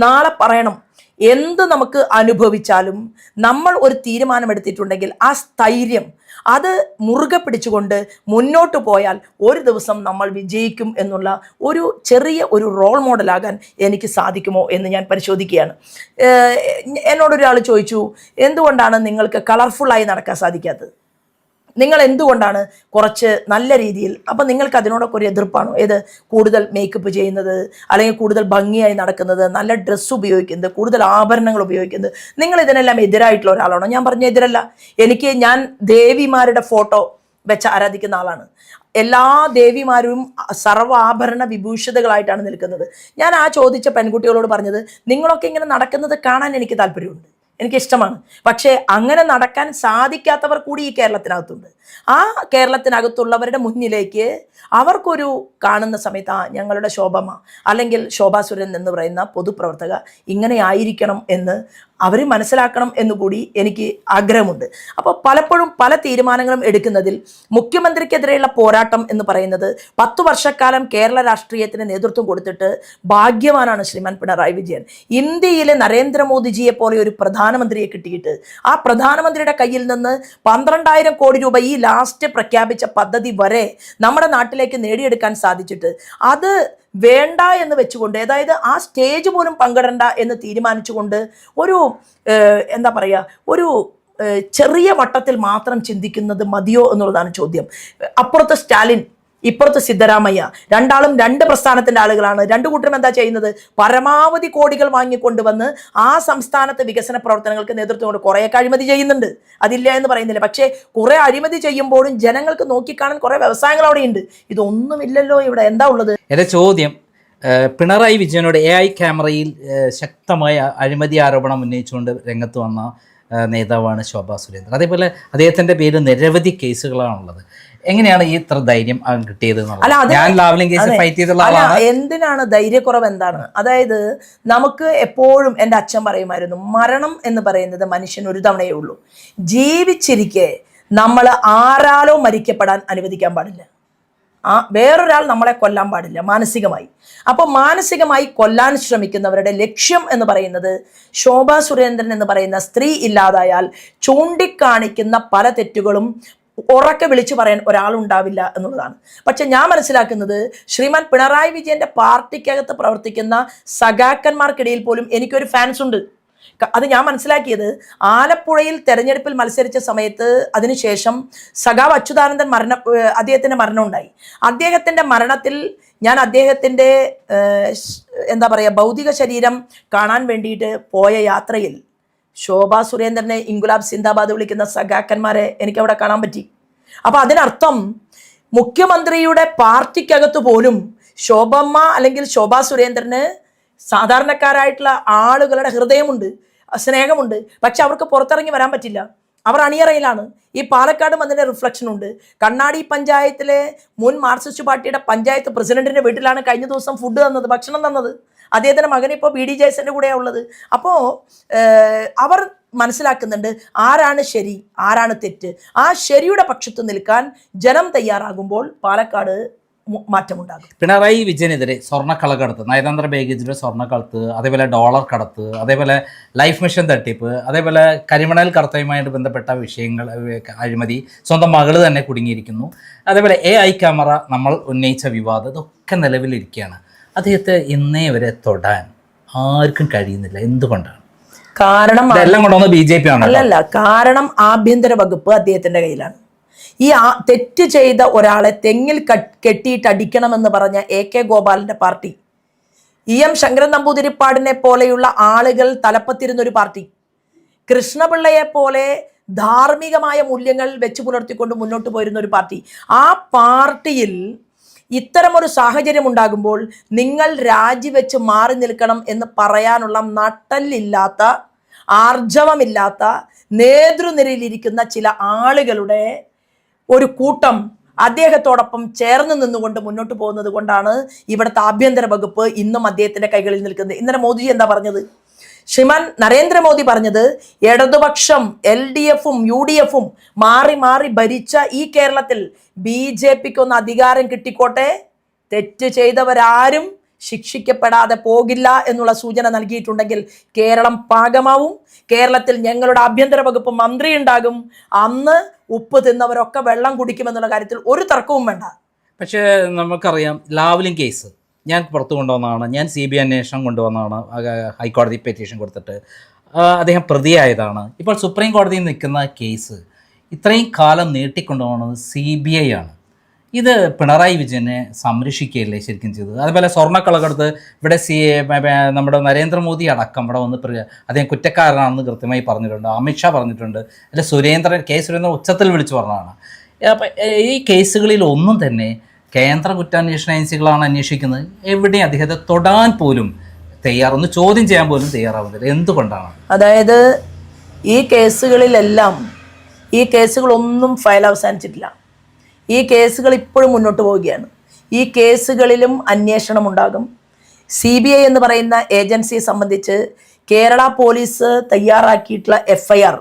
നാളെ പറയണം, എന്ത് നമുക്ക് അനുഭവിച്ചാലും നമ്മൾ ഒരു തീരുമാനമെടുത്തിട്ടുണ്ടെങ്കിൽ ആ സ്ഥൈര്യം അത് മുറുകെ പിടിച്ചുകൊണ്ട് മുന്നോട്ട് പോയാൽ ഒരു ദിവസം നമ്മൾ വിജയിക്കും എന്നുള്ള ഒരു റോൾ മോഡലാകാൻ എനിക്ക് സാധിക്കുമോ എന്ന് ഞാൻ പരിശോധിക്കുകയാണ്. എന്നോടൊരാൾ ചോദിച്ചു, എന്തുകൊണ്ടാണ് നിങ്ങൾക്ക് കളർഫുള്ളായി നടക്കാൻ സാധിക്കാത്തത്? നിങ്ങൾ എന്തുകൊണ്ടാണ് കുറച്ച് നല്ല രീതിയിൽ, അപ്പം നിങ്ങൾക്ക് അതിനോടൊക്കെ ഒരു എതിർപ്പാണോ? കൂടുതൽ മേക്കപ്പ് ചെയ്യുന്നത്, അല്ലെങ്കിൽ കൂടുതൽ ഭംഗിയായി നടക്കുന്നത്, നല്ല ഡ്രസ്സ് ഉപയോഗിക്കുന്നത്, കൂടുതൽ ആഭരണങ്ങൾ ഉപയോഗിക്കുന്നത്, നിങ്ങൾ ഇതിനെല്ലാം എതിരായിട്ടുള്ള ഒരാളാണോ? ഞാൻ പറഞ്ഞ എതിരല്ല. ഞാൻ ദേവിമാരുടെ ഫോട്ടോ വെച്ച് ആരാധിക്കുന്ന ആളാണ്. എല്ലാ ദേവിമാരും സർവ്വ ആഭരണ വിഭൂഷിതകളായിട്ടാണ് നിൽക്കുന്നത്. ഞാൻ ആ ചോദിച്ച പെൺകുട്ടികളോട് പറഞ്ഞത്, നിങ്ങളൊക്കെ ഇങ്ങനെ നടക്കുന്നത് കാണാൻ എനിക്ക് താല്പര്യമുണ്ട്, എനിക്കിഷ്ടമാണ്. പക്ഷേ അങ്ങനെ നടക്കാൻ സാധിക്കാത്തവർ കൂടി ഈ കേരളത്തിനകത്തുണ്ട്. ആ കേരളത്തിനകത്തുള്ളവരുടെ മുന്നിലേക്ക് അവർക്കൊരു കാണുന്ന സമയത്ത് ഞങ്ങളുടെ ശോഭമ്മ അല്ലെങ്കിൽ ശോഭാ സുരൻ എന്ന് പറയുന്ന പൊതുപ്രവർത്തക ഇങ്ങനെ ആയിരിക്കണം എന്ന് അവർ മനസ്സിലാക്കണം എന്നുകൂടി എനിക്ക് ആഗ്രഹമുണ്ട്. അപ്പോൾ പലപ്പോഴും പല തീരുമാനങ്ങളും എടുക്കുന്നതിൽ മുഖ്യമന്ത്രിക്കെതിരെയുള്ള പോരാട്ടം എന്ന് പറയുന്നത് 10 വർഷക്കാലം കേരള രാഷ്ട്രീയത്തിന് നേതൃത്വം കൊടുത്തിട്ട് ഭാഗ്യവാനാണ് ശ്രീമാൻ പിണറായി വിജയൻ. ഇന്ത്യയിലെ നരേന്ദ്രമോദിജിയെ പോലെ ഒരു പ്രധാനമന്ത്രിയെ കിട്ടിയിട്ട് ആ പ്രധാനമന്ത്രിയുടെ കയ്യിൽ നിന്ന് 12,000 കോടി രൂപ ഈ ലാസ്റ്റ് പ്രഖ്യാപിച്ച പദ്ധതി വരെ നമ്മുടെ നാട്ടിലേക്ക് നേടിയെടുക്കാൻ സാധിച്ചിട്ട് അത് വേണ്ട എന്ന് വെച്ചുകൊണ്ട്, അതായത് ആ സ്റ്റേജ് പോലും പങ്കിടണ്ട എന്ന് തീരുമാനിച്ചുകൊണ്ട് ഒരു ചെറിയ വട്ടത്തിൽ മാത്രം ചിന്തിക്കുന്നത് മതിയോ എന്നുള്ളതാണ് ചോദ്യം. അപ്പുറത്ത് സ്റ്റാലിൻ, ഇപ്പുറത്ത് സിദ്ധരാമയ്യ, രണ്ടാളും 2 പ്രസ്ഥാനത്തിന്റെ ആളുകളാണ്. 2 കൂട്ടരും എന്താ ചെയ്യുന്നത്? പരമാവധി കോടികൾ വാങ്ങിക്കൊണ്ടുവന്ന് ആ സംസ്ഥാനത്തെ വികസന പ്രവർത്തനങ്ങൾക്ക് നേതൃത്വം കൊണ്ട് കുറേയൊക്കെ അഴിമതി ചെയ്യുന്നുണ്ട്, അതില്ല എന്ന് പറയുന്നില്ല. പക്ഷേ കുറെ അഴിമതി ചെയ്യുമ്പോഴും ജനങ്ങൾക്ക് നോക്കിക്കാണാൻ കുറെ വ്യവസായങ്ങൾ അവിടെയുണ്ട്. ഇതൊന്നുമില്ലല്ലോ ഇവിടെ. എന്താ ഉള്ളത്? എൻ്റെ ചോദ്യം, പിണറായി വിജയനോട് AI ക്യാമറയിൽ ശക്തമായ അഴിമതി ആരോപണം ഉന്നയിച്ചുകൊണ്ട് രംഗത്ത് വന്ന നേതാവാണ് ശോഭാ സുരേന്ദ്രൻ. അതേപോലെ അദ്ദേഹത്തിൻ്റെ പേര് നിരവധി കേസുകളാണുള്ളത്. എങ്ങനെയാണ് ഈ ഇത്ര ധൈര്യം കിട്ടിയത്? ഞാൻ ലാവ്ലിൻ കേസ് ഫൈറ്റ് ചെയ്തുള്ള ആളാണ്. എന്തിനാണ് ധൈര്യക്കുറവ്? എന്താണ്? അതായത് നമുക്ക് എപ്പോഴും എൻ്റെ അച്ഛൻ പറയുമായിരുന്നു, മരണം എന്ന് പറയുന്നത് മനുഷ്യന് ഒരു തവണയേ ഉള്ളൂ. ജീവിച്ചിരിക്കെ നമ്മൾ ആരാലോ മരിക്കപ്പെടാൻ അനുവദിക്കാൻ പാടില്ല. വേറൊരാൾ നമ്മളെ കൊല്ലാൻ പാടില്ല മാനസികമായി. അപ്പോൾ മാനസികമായി കൊല്ലാൻ ശ്രമിക്കുന്നവരുടെ ലക്ഷ്യം എന്ന് പറയുന്നത്, ശോഭാ സുരേന്ദ്രൻ എന്ന് പറയുന്ന സ്ത്രീ ഇല്ലാതായാൽ ചൂണ്ടിക്കാണിക്കുന്ന പല തെറ്റുകളും ഉറക്കെ വിളിച്ചു പറയാൻ ഒരാളുണ്ടാവില്ല എന്നുള്ളതാണ്. പക്ഷെ ഞാൻ മനസ്സിലാക്കുന്നത്, ശ്രീമാൻ പിണറായി വിജയന്റെ പാർട്ടിക്കകത്ത് പ്രവർത്തിക്കുന്ന സഖാക്കന്മാർക്കിടയിൽ പോലും എനിക്കൊരു ഫാൻസ് ഉണ്ട്. അത് ഞാൻ മനസ്സിലാക്കിയത് ആലപ്പുഴയിൽ തെരഞ്ഞെടുപ്പിൽ മത്സരിച്ച സമയത്ത് അതിനുശേഷം സഖാവ് അച്യുതാനന്ദൻ അദ്ദേഹത്തിൻ്റെ മരണം ഉണ്ടായി. അദ്ദേഹത്തിൻ്റെ മരണത്തിൽ ഞാൻ അദ്ദേഹത്തിൻ്റെ ഭൗതിക ശരീരം കാണാൻ വേണ്ടിയിട്ട് പോയ യാത്രയിൽ ശോഭാ സുരേന്ദ്രനെ ഇൻകുലാബ് സിന്ദാബാദ് വിളിക്കുന്ന സഖാക്കന്മാരെ എനിക്കവിടെ കാണാൻ പറ്റി. അപ്പം അതിനർത്ഥം മുഖ്യമന്ത്രിയുടെ പാർട്ടിക്കകത്ത് പോലും ശോഭമ്മ അല്ലെങ്കിൽ ശോഭാ സുരേന്ദ്രന് സാധാരണക്കാരായിട്ടുള്ള ആളുകളുടെ ഹൃദയമുണ്ട്, സ്നേഹമുണ്ട്. പക്ഷെ അവർക്ക് പുറത്തിറങ്ങി വരാൻ പറ്റില്ല. അവർ അണിയറയിലാണ്. ഈ പാലക്കാടും അതിൻ്റെ റിഫ്ലക്ഷൻ ഉണ്ട്. കണ്ണാടി പഞ്ചായത്തിലെ മുൻ മാർക്സിസ്റ്റ് പാർട്ടിയുടെ പഞ്ചായത്ത് പ്രസിഡന്റിന്റെ വീട്ടിലാണ് കഴിഞ്ഞ ദിവസം ഫുഡ് തന്നത്, ഭക്ഷണം തന്നത്. അദ്ദേഹത്തിൻ്റെ മകൻ ഇപ്പോൾ BD ജയസന്റെ കൂടെയാണ് ഉള്ളത്. അപ്പോൾ അവർ മനസ്സിലാക്കുന്നുണ്ട് ആരാണ് ശരി, ആരാണ് തെറ്റ്. ആ ശരിയുടെ പക്ഷത്ത് നിൽക്കാൻ ജനം തയ്യാറാകുമ്പോൾ പാലക്കാട് മാറ്റമുണ്ടാകും. പിണറായി വിജയനെതിരെ സ്വർണ്ണക്കളക്കടത്ത്, നയതന്ത്ര ബാഗേജിലെ സ്വർണ്ണക്കടത്ത്, അതേപോലെ ഡോളർ കടത്ത്, അതേപോലെ ലൈഫ് മിഷൻ തട്ടിപ്പ്, അതേപോലെ കരിമണൽ കടത്തയുമായിട്ട് ബന്ധപ്പെട്ട വിഷയങ്ങൾ, അഴിമതി, സ്വന്തം മകള് തന്നെ കുടുങ്ങിയിരിക്കുന്നു. അതേപോലെ AI ക്യാമറ നമ്മൾ ഉന്നയിച്ച വിവാദം, ഇതൊക്കെ നിലവിലിരിക്കുകയാണ്. അദ്ദേഹത്തെ ഇന്നേ വരെ തൊടാൻ ആർക്കും കഴിയുന്നില്ല. എന്തുകൊണ്ടാണ്? കാരണം എല്ലാം കൊണ്ടുവന്ന് BJP ആണ്. അല്ലല്ല, കാരണം ആഭ്യന്തര വകുപ്പ് അദ്ദേഹത്തിന്റെ കയ്യിലാണ്. ഈ തെറ്റ് ചെയ്ത ഒരാളെ തെങ്ങിൽ കെട്ടിയിട്ട് അടിക്കണമെന്ന് പറഞ്ഞ AK ഗോപാലന്റെ പാർട്ടി, EM ശങ്കരൻ നമ്പൂതിരിപ്പാടിനെ പോലെയുള്ള ആളുകൾ തലപ്പത്തിരുന്നൊരു പാർട്ടി, കൃഷ്ണപിള്ളയെ പോലെ ധാർമ്മികമായ മൂല്യങ്ങൾ വെച്ച് പുലർത്തിക്കൊണ്ട് മുന്നോട്ട് പോയിരുന്ന ഒരു പാർട്ടി, ആ പാർട്ടിയിൽ ഇത്തരമൊരു സാഹചര്യം ഉണ്ടാകുമ്പോൾ നിങ്ങൾ രാജിവെച്ച് മാറി നിൽക്കണം എന്ന് പറയാനുള്ള നട്ടല്ലില്ലാത്ത, ആർജവമില്ലാത്ത നേതൃനിരയിലിരിക്കുന്ന ചില ആളുകളുടെ ഒരു കൂട്ടം അദ്ദേഹത്തോടൊപ്പം ചേർന്ന് നിന്നുകൊണ്ട് മുന്നോട്ട് പോകുന്നത് കൊണ്ടാണ് ഇവിടുത്തെ ആഭ്യന്തര വകുപ്പ് ഇന്നും അദ്ദേഹത്തിന്റെ കൈകളിൽ നിൽക്കുന്നത്. ഇന്നലെ മോദിജി എന്താ പറഞ്ഞത്? ശ്രീമാൻ നരേന്ദ്രമോദി പറഞ്ഞത്, ഇടതുപക്ഷം LDFും UDFും മാറി മാറി ഭരിച്ച ഈ കേരളത്തിൽ BJPക്കൊന്ന് അധികാരം കിട്ടിക്കോട്ടെ, തെറ്റ് ചെയ്തവരാരും ശിക്ഷിക്കപ്പെടാതെ പോകില്ല എന്നുള്ള സൂചന നൽകിയിട്ടുണ്ടെങ്കിൽ കേരളം പാകമാവും. കേരളത്തിൽ ഞങ്ങളുടെ ആഭ്യന്തര വകുപ്പ് മന്ത്രി ഉണ്ടാകും. അന്ന് ഉപ്പ് തിന്നവരൊക്കെ വെള്ളം കുടിക്കുമെന്നുള്ള കാര്യത്തിൽ ഒരു തർക്കവും വേണ്ട. പക്ഷേ നമുക്കറിയാം ലാവ്ലിൻ കേസ് ഞാൻ പുറത്തു കൊണ്ടുവന്നതാണ്, ഞാൻ CBI അന്വേഷണം കൊണ്ടുവന്നതാണ്, ഹൈക്കോടതി പെറ്റീഷൻ കൊടുത്തിട്ട് അദ്ദേഹം പ്രതിയായതാണ്. ഇപ്പോൾ സുപ്രീം കോടതിയിൽ നിൽക്കുന്ന കേസ് ഇത്രയും കാലം നീട്ടിക്കൊണ്ടുപോകുന്നത് CBI ആണ്. ഇത് പിണറായി വിജയനെ സംരക്ഷിക്കുകയല്ലേ ശരിക്കും ചെയ്തത്? അതുപോലെ സ്വർണ്ണക്കളകടത്ത് ഇവിടെ നമ്മുടെ നരേന്ദ്രമോദി അടക്കം ഇവിടെ വന്ന് അദ്ദേഹം കുറ്റക്കാരനാണെന്ന് കൃത്യമായി പറഞ്ഞിട്ടുണ്ട്, അമിത്ഷാ പറഞ്ഞിട്ടുണ്ട്, അല്ലെ സുരേന്ദ്രൻ ഉച്ചത്തിൽ വിളിച്ചു പറഞ്ഞതാണ്. അപ്പം ഈ കേസുകളിൽ ഒന്നും തന്നെ കേന്ദ്ര കുറ്റാന്വേഷണ ഏജൻസികളാണ് അന്വേഷിക്കുന്നത്. എവിടെയും അദ്ദേഹത്തെ തൊടാൻ പോലും തയ്യാറൊന്ന് ചോദ്യം ചെയ്യാൻ പോലും തയ്യാറാവുന്നില്ല. എന്തുകൊണ്ടാണ്? അതായത് ഈ കേസുകളൊന്നും ഫയൽ അവസാനിച്ചിട്ടില്ല. ഈ കേസുകൾ ഇപ്പോഴും മുന്നോട്ട് പോവുകയാണ്. ഈ കേസുകളിലും അന്വേഷണം ഉണ്ടാകും. CBI എന്ന് പറയുന്ന ഏജൻസിയെ സംബന്ധിച്ച് കേരള പോലീസ് തയ്യാറാക്കിയിട്ടുള്ള FIR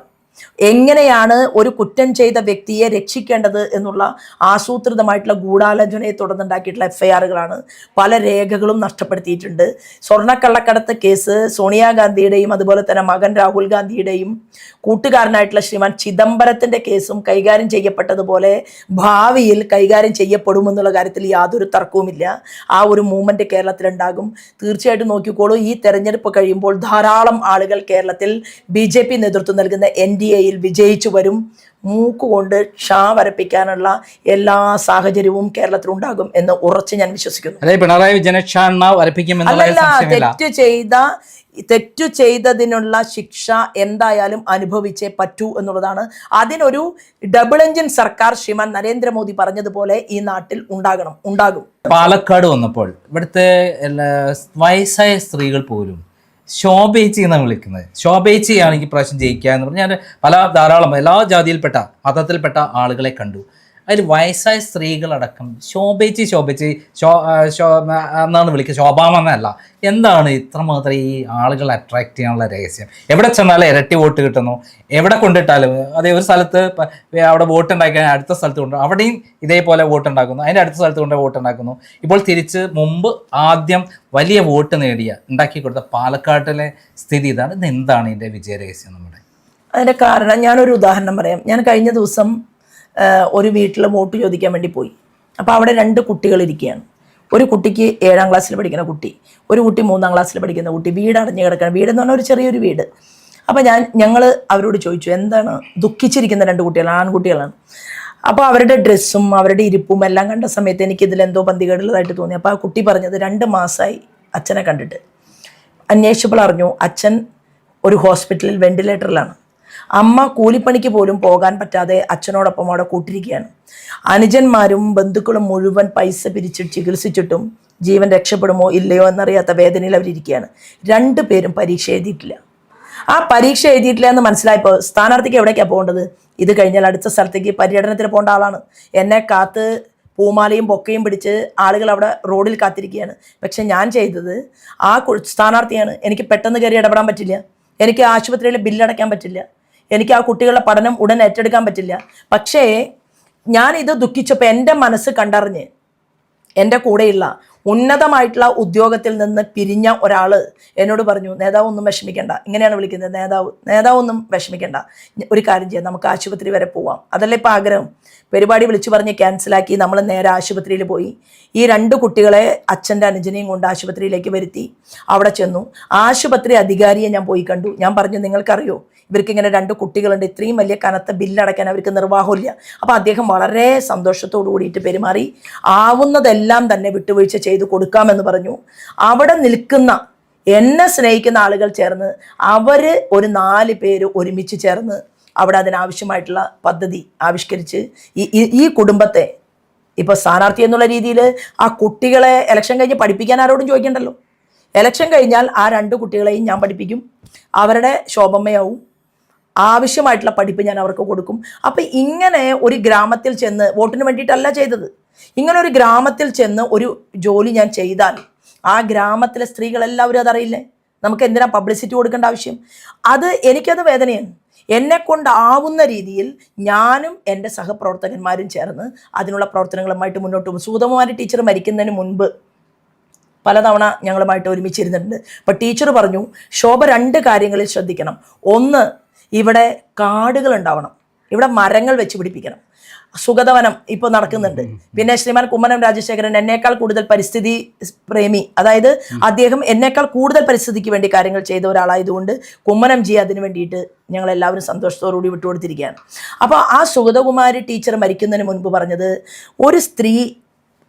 എങ്ങനെയാണ് ഒരു കുറ്റം ചെയ്ത വ്യക്തിയെ രക്ഷിക്കേണ്ടത് എന്നുള്ള ആസൂത്രിതമായിട്ടുള്ള ഗൂഢാലോചനയെ തുടർന്നുണ്ടാക്കിയിട്ടുള്ള FIRകളാണ്. പല രേഖകളും നഷ്ടപ്പെടുത്തിയിട്ടുണ്ട്. സ്വർണ്ണക്കള്ളക്കടത്ത് കേസ് സോണിയാഗാന്ധിയുടെയും അതുപോലെ തന്നെ മകൻ രാഹുൽ ഗാന്ധിയുടെയും കൂട്ടുകാരനായിട്ടുള്ള ശ്രീമാൻ ചിദംബരത്തിൻ്റെ കേസും കൈകാര്യം ചെയ്യപ്പെട്ടതുപോലെ ഭാവിയിൽ കൈകാര്യം ചെയ്യപ്പെടുമെന്നുള്ള കാര്യത്തിൽ യാതൊരു തർക്കവുമില്ല. ആ ഒരു മൂവ്മെൻറ്റ് കേരളത്തിലുണ്ടാകും. തീർച്ചയായിട്ടും നോക്കിക്കോളൂ, ഈ തെരഞ്ഞെടുപ്പ് കഴിയുമ്പോൾ ധാരാളം ആളുകൾ കേരളത്തിൽ BJP നേതൃത്വം നൽകുന്ന NDAയിൽ വിജയിച്ചു വരും. മൂക്കുകൊണ്ട് ഷാ വരപ്പിക്കാനുള്ള എല്ലാ സാഹചര്യവും കേരളത്തിലുണ്ടാകും എന്ന് ഉറച്ച് ഞാൻ വിശ്വസിക്കുന്നു. പിണറായി വിജയനെ തെറ്റു ചെയ്തതിനുള്ള ശിക്ഷ എന്തായാലും അനുഭവിച്ചേ പറ്റൂ എന്നുള്ളതാണ്. അതിനൊരു ഡബിൾ എഞ്ചിൻ സർക്കാർ ശ്രീമാൻ നരേന്ദ്രമോദി പറഞ്ഞതുപോലെ ഈ നാട്ടിൽ ഉണ്ടാകും. പാലക്കാട് വന്നപ്പോൾ ഇവിടുത്തെ വയസ്സായ സ്ത്രീകൾ പോലും ശോഭേച്ചി എന്നാണ് വിളിക്കുന്നത്. ശോഭേച്ചിയാണെങ്കിൽ പ്രാവശ്യം ജയിക്കുക എന്ന് പറഞ്ഞാൽ ധാരാളം എല്ലാ ജാതിയിൽപ്പെട്ട മതത്തിൽപ്പെട്ട ആളുകളെ കണ്ടു. അതിൽ വയസ്സായ സ്ത്രീകളടക്കം ശോഭേച്ചി എന്നാണ് വിളിക്കുക, ശോഭാമ എന്നല്ല. എന്താണ് ഇത്രമാത്രം ഈ ആളുകൾ അട്രാക്ട് ചെയ്യാനുള്ള രഹസ്യം? എവിടെ ചെന്നാലും ഇരട്ടി വോട്ട് കിട്ടുന്നു, എവിടെ കൊണ്ടിട്ടാലും അതേ ഒരു സ്ഥലത്ത് അവിടെ വോട്ട് ഉണ്ടാക്കിയാൽ അടുത്ത സ്ഥലത്ത് കൊണ്ട് അവിടെയും ഇതേപോലെ വോട്ട് ഉണ്ടാക്കുന്നു, അതിൻ്റെ അടുത്ത സ്ഥലത്ത് കൊണ്ട് വോട്ട് ഉണ്ടാക്കുന്നു. ഇപ്പോൾ തിരിച്ച് മുമ്പ് ആദ്യം വലിയ വോട്ട് ഉണ്ടാക്കി കൊടുത്ത പാലക്കാട്ടിലെ സ്ഥിതി ഇതാണ്. ഇത് എന്താണ് ഇതിൻ്റെ വിജയരഹസ്യം? നമ്മുടെ അതിൻ്റെ കാരണം ഞാനൊരു ഉദാഹരണം പറയാം. ഞാൻ കഴിഞ്ഞ ദിവസം ഒരു വീട്ടിൽ വോട്ട് ചോദിക്കാൻ വേണ്ടി പോയി. അപ്പോൾ അവിടെ 2 കുട്ടികൾ ഇരിക്കുകയാണ്. ഒരു കുട്ടിക്ക് 7ാം ക്ലാസ്സിൽ പഠിക്കുന്ന കുട്ടി, ഒരു കുട്ടി 3ാം ക്ലാസ്സിൽ പഠിക്കുന്ന കുട്ടി. വീട് അടഞ്ഞു കിടക്കണം. വീടെന്ന് പറഞ്ഞാൽ ഒരു ചെറിയൊരു വീട്. അപ്പോൾ ഞങ്ങൾ അവരോട് ചോദിച്ചു, എന്താണ് ദുഃഖിച്ചിരിക്കുന്ന 2 കുട്ടികൾ, ആൺകുട്ടികളാണ്. അപ്പോൾ അവരുടെ ഡ്രസ്സും അവരുടെ ഇരിപ്പും എല്ലാം കണ്ട സമയത്ത് എനിക്കിതിലെന്തോ പന്തികേടുള്ളതായിട്ട് തോന്നി. അപ്പോൾ ആ കുട്ടി പറഞ്ഞത് 2 മാസമായി അച്ഛനെ കണ്ടിട്ട്. അന്വേഷിച്ചപ്പോൾ അറിഞ്ഞു അച്ഛൻ ഒരു ഹോസ്പിറ്റലിൽ വെന്റിലേറ്ററിലാണ്. അമ്മ കൂലിപ്പണിക്ക് പോലും പോകാൻ പറ്റാതെ അച്ഛനോടൊപ്പം അവിടെ കൂട്ടിരിക്കുകയാണ്. അനുജന്മാരും ബന്ധുക്കളും മുഴുവൻ പൈസ പിരിച്ച് ചികിത്സിച്ചിട്ടും ജീവൻ രക്ഷപ്പെടുമോ ഇല്ലയോ എന്നറിയാത്ത വേദനയിൽ അവരിയ്ക്കുകയാണ്. 2 പേരും പരീക്ഷ എഴുതിയിട്ടില്ല. ആ പരീക്ഷ എഴുതിയിട്ടില്ല എന്ന് മനസ്സിലായപ്പോൾ സ്ഥാനാർത്ഥിക്ക് എവിടേക്കാണ് പോകേണ്ടത്? ഇത് കഴിഞ്ഞാൽ അടുത്ത സ്ഥലത്തേക്ക് പര്യടനത്തിന് പോകേണ്ട ആളാണ്. എന്നെ കാത്ത് പൂമാലയും ബൊക്കയും പിടിച്ച് ആളുകൾ അവിടെ റോഡിൽ കാത്തിരിക്കുകയാണ്. പക്ഷെ ഞാൻ ചെയ്തത് ആ സ്ഥാനാർത്ഥിയാണ്. എനിക്ക് പെട്ടെന്ന് കയറി ഇടപെടാൻ പറ്റില്ല. എനിക്ക് ആശുപത്രിയിൽ ബില്ലടയ്ക്കാൻ പറ്റില്ല. എനിക്ക് ആ കുട്ടികളുടെ പഠനം ഉടൻ ഏറ്റെടുക്കാൻ പറ്റില്ല. പക്ഷേ ഞാനിത് ദുഃഖിച്ചപ്പോൾ എൻ്റെ മനസ്സ് കണ്ടറിഞ്ഞ് എൻ്റെ കൂടെയുള്ള ഉന്നതമായിട്ടുള്ള ഉദ്യോഗത്തിൽ നിന്ന് പിരിഞ്ഞ ഒരാൾ എന്നോട് പറഞ്ഞു, നേതാവ് ഒന്നും വിഷമിക്കേണ്ട. ഇങ്ങനെയാണ് വിളിക്കുന്നത്, നേതാവ് ഒന്നും വിഷമിക്കേണ്ട, ഒരു കാര്യം ചെയ്യാം, നമുക്ക് ആശുപത്രി വരെ പോവാം. അതല്ലേ ഇപ്പോൾ ആഗ്രഹം. പരിപാടി വിളിച്ചു പറഞ്ഞ് ക്യാൻസലാക്കി നമ്മൾ നേരെ ആശുപത്രിയിൽ പോയി. ഈ 2 കുട്ടികളെ അച്ഛൻ്റെ അനുജനെയും കൊണ്ട് ആശുപത്രിയിലേക്ക് വരുത്തി. അവിടെ ചെന്നു. ആശുപത്രി അധികാരിയെ ഞാൻ പോയി കണ്ടു. ഞാൻ പറഞ്ഞു, നിങ്ങൾക്കറിയോ ഇവർക്ക് ഇങ്ങനെ 2 കുട്ടികളുണ്ട്, ഇത്രയും വലിയ കനത്ത ബില്ലടയ്ക്കാൻ അവർക്ക് നിർവാഹമില്ല. അപ്പോൾ അദ്ദേഹം വളരെ സന്തോഷത്തോടു കൂടിയിട്ട് പെരുമാറി ആവുന്നതെല്ലാം തന്നെ വിട്ടുവീഴ്ച ചെയ്തു കൊടുക്കാമെന്ന് പറഞ്ഞു. അവിടെ നിൽക്കുന്ന എന്നെ സ്നേഹിക്കുന്ന ആളുകൾ ചേർന്ന് അവർ ഒരു 4 പേര് ഒരുമിച്ച് ചേർന്ന് അവിടെ അതിനാവശ്യമായിട്ടുള്ള പദ്ധതി ആവിഷ്കരിച്ച് ഈ കുടുംബത്തെ ഇപ്പോൾ സ്ഥാനാർത്ഥി എന്നുള്ള രീതിയിൽ ആ കുട്ടികളെ ഇലക്ഷൻ കഴിഞ്ഞ് പഠിപ്പിക്കാൻ ആരോടും ചോദിക്കണ്ടല്ലോ. ഇലക്ഷൻ കഴിഞ്ഞാൽ ആ 2 കുട്ടികളെയും ഞാൻ പഠിപ്പിക്കും. അവരുടെ ശോഭമ്മയാവും. ആവശ്യമായിട്ടുള്ള പഠിപ്പ് ഞാൻ അവർക്ക് കൊടുക്കും. അപ്പം ഇങ്ങനെ ഒരു ഗ്രാമത്തിൽ ചെന്ന് വോട്ടിന് വേണ്ടിയിട്ടല്ല ചെയ്തത്. ഇങ്ങനെ ഒരു ഗ്രാമത്തിൽ ചെന്ന് ഒരു ജോലി ഞാൻ ചെയ്താൽ ആ ഗ്രാമത്തിലെ സ്ത്രീകളെല്ലാവരും അതറിയില്ലേ? നമുക്ക് എന്തിനാ പബ്ലിസിറ്റി കൊടുക്കേണ്ട ആവശ്യം? എനിക്കത് വേദനയാണ്. എന്നെക്കൊണ്ടാവുന്ന രീതിയിൽ ഞാനും എൻ്റെ സഹപ്രവർത്തകന്മാരും ചേർന്ന് അതിനുള്ള പ്രവർത്തനങ്ങളുമായിട്ട് മുന്നോട്ട് പോകും. സുഗതകുമാരി ടീച്ചർ മരിക്കുന്നതിന് മുൻപ് പലതവണ ഞങ്ങളുമായിട്ട് ഒരുമിച്ചിരുന്നിട്ടുണ്ട്. അപ്പോൾ ടീച്ചർ പറഞ്ഞു, ശോഭ 2 കാര്യങ്ങളിൽ ശ്രദ്ധിക്കണം. ഒന്ന്, ഇവിടെ കാടുകൾ ഉണ്ടാവണം, ഇവിടെ മരങ്ങൾ വെച്ച് പിടിപ്പിക്കണം. സുഗതവനം ഇപ്പോൾ നടക്കുന്നുണ്ട്. പിന്നെ ശ്രീമാൻ കുമ്മനം രാജശേഖരൻ എന്നേക്കാൾ കൂടുതൽ പരിസ്ഥിതി പ്രേമി, അതായത് അദ്ദേഹം എന്നേക്കാൾ കൂടുതൽ പരിസ്ഥിതിക്ക് വേണ്ടി കാര്യങ്ങൾ ചെയ്ത ഒരാളായതുകൊണ്ട് കുമ്മനം ജി അതിന് വേണ്ടിയിട്ട് ഞങ്ങൾ എല്ലാവരും സന്തോഷത്തോടുകൂടി വിട്ടുകൊടുത്തിരിക്കുകയാണ്. അപ്പോൾ ആ സുഗതകുമാരി ടീച്ചർ മരിക്കുന്നതിന് മുൻപ് പറഞ്ഞത്, ഒരു സ്ത്രീ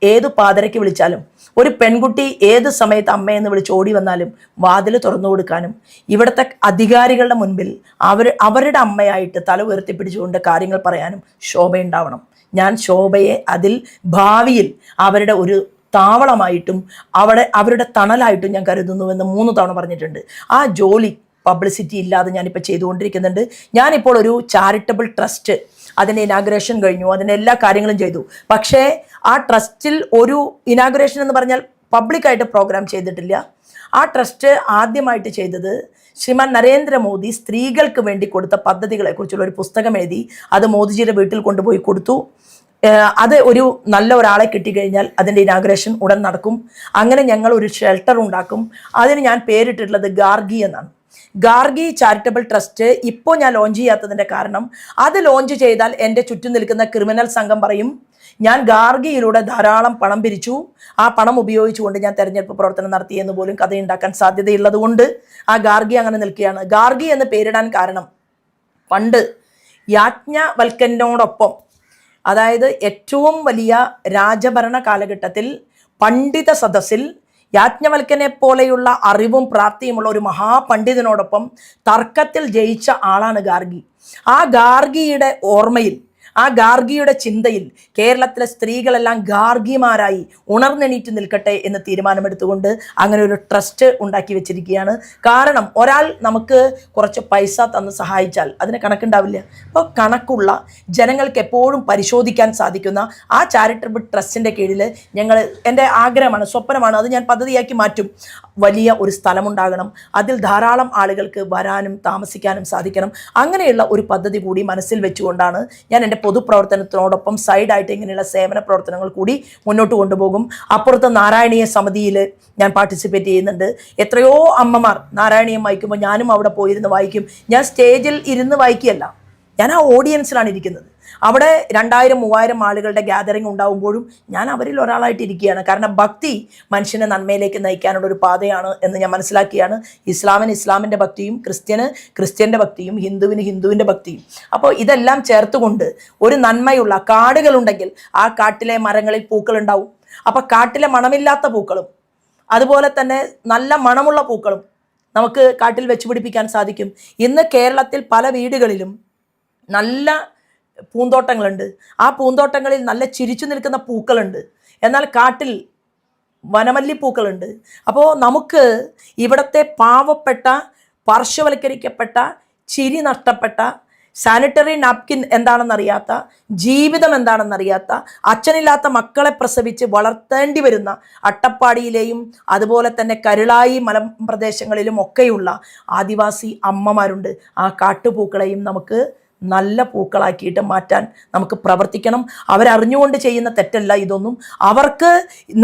ഏത് പാതിരയ്ക്ക് വിളിച്ചാലും, ഒരു പെൺകുട്ടി ഏത് സമയത്ത് അമ്മയെന്ന് വിളിച്ച് ഓടി വന്നാലും വാതിൽ തുറന്നു കൊടുക്കാനും, ഇവിടുത്തെ അധികാരികളുടെ മുൻപിൽ അവരുടെ അമ്മയായിട്ട് തല ഉയർത്തിപ്പിടിച്ചുകൊണ്ട് കാര്യങ്ങൾ പറയാനും ശോഭയുണ്ടാവണം. ഞാൻ ശോഭയെ അതിൽ ഭാവിയിൽ അവരുടെ ഒരു താവളമായിട്ടും അവരുടെ തണലായിട്ടും ഞാൻ കരുതുന്നുവെന്ന് 3 തവണ പറഞ്ഞിട്ടുണ്ട്. ആ ജോലി പബ്ലിസിറ്റി ഇല്ലാതെ ഞാനിപ്പോൾ ചെയ്തുകൊണ്ടിരിക്കുന്നുണ്ട്. ഞാനിപ്പോൾ ഒരു ചാരിറ്റബിൾ ട്രസ്റ്റ്, അതിൻ്റെ ഇനാഗുറേഷൻ കഴിഞ്ഞു, അതിൻ്റെ എല്ലാ കാര്യങ്ങളും ചെയ്തു. പക്ഷേ ആ ട്രസ്റ്റിൽ ഒരു ഇനാഗുറേഷൻ എന്ന് പറഞ്ഞാൽ പബ്ലിക്കായിട്ട് പ്രോഗ്രാം ചെയ്തിട്ടില്ല. ആ ട്രസ്റ്റ് ആദ്യമായിട്ട് ചെയ്തത് ശ്രീമാൻ നരേന്ദ്രമോദി സ്ത്രീകൾക്ക് വേണ്ടി കൊടുത്ത പദ്ധതികളെക്കുറിച്ചുള്ള ഒരു പുസ്തകം എഴുതി അത് മോദിജിയുടെ വീട്ടിൽ കൊണ്ടുപോയി കൊടുത്തു. അത് ഒരു നല്ല ഒരാളെ കിട്ടിക്കഴിഞ്ഞാൽ അതിൻ്റെ ഇനാഗുറേഷൻ ഉടൻ നടക്കും. അങ്ങനെ ഞങ്ങൾ ഒരു ഷെൽട്ടർ ഉണ്ടാക്കും. അതിന് ഞാൻ പേരിട്ടിട്ടുള്ളത് ഗാർഗി എന്നാണ്. ഗാർഗി ചാരിറ്റബിൾ ട്രസ്റ്റ് ഇപ്പോൾ ഞാൻ ലോഞ്ച് ചെയ്യാത്തതിൻ്റെ കാരണം, അത് ലോഞ്ച് ചെയ്താൽ എൻ്റെ ചുറ്റും നിൽക്കുന്ന ക്രിമിനൽ സംഘം പറയും ഞാൻ ഗാർഗിയിലൂടെ ധാരാളം പണം പിരിച്ചു, ആ പണം ഉപയോഗിച്ചുകൊണ്ട് ഞാൻ തെരഞ്ഞെടുപ്പ് പ്രവർത്തനം നടത്തിയെന്ന് പോലും കഥയുണ്ടാക്കാൻ സാധ്യതയുള്ളത് കൊണ്ട് ആ ഗാർഗി അങ്ങനെ നിൽക്കുകയാണ്. ഗാർഗി എന്ന് പേരിടാൻ കാരണം, പണ്ട് യാജ്ഞവൽക്കനോടൊപ്പം, അതായത് ഏറ്റവും വലിയ രാജഭരണ കാലഘട്ടത്തിൽ പണ്ഡിത സദസ്സിൽ യാജ്ഞവൽക്കനെ പോലെയുള്ള അറിവും പ്രാപ്തിയുമുള്ള ഒരു മഹാപണ്ഡിതനോടൊപ്പം തർക്കത്തിൽ ജയിച്ച ആളാണ് ഗാർഗി. ആ ഗാർഗിയുടെ ഓർമ്മയിൽ, ആ ഗാർഗിയുടെ ചിന്തയിൽ കേരളത്തിലെ സ്ത്രീകളെല്ലാം ഗാർഗിമാരായി ഉണർന്നെണീറ്റ് നിൽക്കട്ടെ എന്ന് തീരുമാനമെടുത്തുകൊണ്ട് അങ്ങനെ ഒരു ട്രസ്റ്റ് ഉണ്ടാക്കി വെച്ചിരിക്കുകയാണ്. കാരണം ഒരാൾ നമുക്ക് കുറച്ച് പൈസ തന്ന് സഹായിച്ചാൽ അതിന് കണക്കുണ്ടാവില്ല. അപ്പോൾ കണക്കുള്ള, ജനങ്ങൾക്ക് എപ്പോഴും പരിശോധിക്കാൻ സാധിക്കുന്ന ആ ചാരിറ്റബിൾ ട്രസ്റ്റിൻ്റെ കീഴിൽ എൻ്റെ ആഗ്രഹമാണ്, സ്വപ്നമാണ്, അത് ഞാൻ പദ്ധതിയാക്കി മാറ്റും. വലിയ ഒരു സ്ഥലമുണ്ടാകണം, അതിൽ ധാരാളം ആളുകൾക്ക് വരാനും താമസിക്കാനും സാധിക്കണം. അങ്ങനെയുള്ള ഒരു പദ്ധതി കൂടി മനസ്സിൽ വെച്ചുകൊണ്ടാണ് ഞാൻ എൻ്റെ പൊതുപ്രവർത്തനത്തിനോടൊപ്പം സൈഡായിട്ട് ഇങ്ങനെയുള്ള സേവന പ്രവർത്തനങ്ങൾ കൂടി മുന്നോട്ട് കൊണ്ടുപോകും. അപ്പുറത്ത് നാരായണീയ സമിതിയിൽ ഞാൻ പാർട്ടിസിപ്പേറ്റ് ചെയ്യുന്നുണ്ട്. എത്രയോ അമ്മമാർ നാരായണീയം വായിക്കുമ്പോൾ ഞാനും അവിടെ പോയിരുന്ന് വായിക്കും. ഞാൻ സ്റ്റേജിൽ ഇരുന്ന് വായിക്കുകയല്ല, ഞാൻ ആ ഓഡിയൻസിലാണ് ഇരിക്കുന്നത്. അവിടെ 2000-3000 ആളുകളുടെ ഗ്യാതറിംഗ് ഉണ്ടാകുമ്പോഴും ഞാൻ അവരിൽ ഒരാളായിട്ട് ഇരിക്കുകയാണ്. കാരണം ഭക്തി മനുഷ്യനെ നന്മയിലേക്ക് നയിക്കാനുള്ള ഒരു പാതയാണ് എന്ന് ഞാൻ മനസ്സിലാക്കിയാണ്. ഇസ്ലാമിന് ഇസ്ലാമിൻ്റെ ഭക്തിയും, ക്രിസ്ത്യൻ്റെ ഭക്തിയും, ഹിന്ദുവിന് ഹിന്ദുവിൻ്റെ ഭക്തിയും. അപ്പോൾ ഇതെല്ലാം ചേർത്തുകൊണ്ട് ഒരു നന്മയുള്ള കാടുകളുണ്ടെങ്കിൽ ആ കാട്ടിലെ മരങ്ങളിൽ പൂക്കളുണ്ടാവും. അപ്പോൾ കാട്ടിലെ മണമില്ലാത്ത പൂക്കളും അതുപോലെ തന്നെ നല്ല മണമുള്ള പൂക്കളും നമുക്ക് കാട്ടിൽ വെച്ച് പിടിപ്പിക്കാൻ സാധിക്കും. ഇന്ന് കേരളത്തിൽ പല വീടുകളിലും നല്ല പൂന്തോട്ടങ്ങളുണ്ട്. ആ പൂന്തോട്ടങ്ങളിൽ നല്ല ചിരിച്ചു നിൽക്കുന്ന പൂക്കളുണ്ട്. എന്നാൽ കാട്ടിൽ വനമല്ലിപ്പൂക്കളുണ്ട്. അപ്പോൾ നമുക്ക് ഇവിടുത്തെ പാവപ്പെട്ട, പാർശ്വവൽക്കരിക്കപ്പെട്ട, ചിരി നഷ്ടപ്പെട്ട, സാനിറ്ററി നാപ്കിൻ എന്താണെന്നറിയാത്ത, ജീവിതം എന്താണെന്നറിയാത്ത, അച്ഛനില്ലാത്ത മക്കളെ പ്രസവിച്ച് വളർത്തേണ്ടി വരുന്ന അട്ടപ്പാടിയിലെയും അതുപോലെ തന്നെ കരുളായി മലമ്പ്രദേശങ്ങളിലും ഒക്കെയുള്ള ആദിവാസി അമ്മമാരുണ്ട്. ആ കാട്ടുപൂക്കളെയും നമുക്ക് നല്ല പൂക്കളാക്കിയിട്ട് മാറ്റാൻ നമുക്ക് പ്രവർത്തിക്കണം. അവരറിഞ്ഞുകൊണ്ട് ചെയ്യുന്ന തെറ്റല്ല ഇതൊന്നും. അവർക്ക്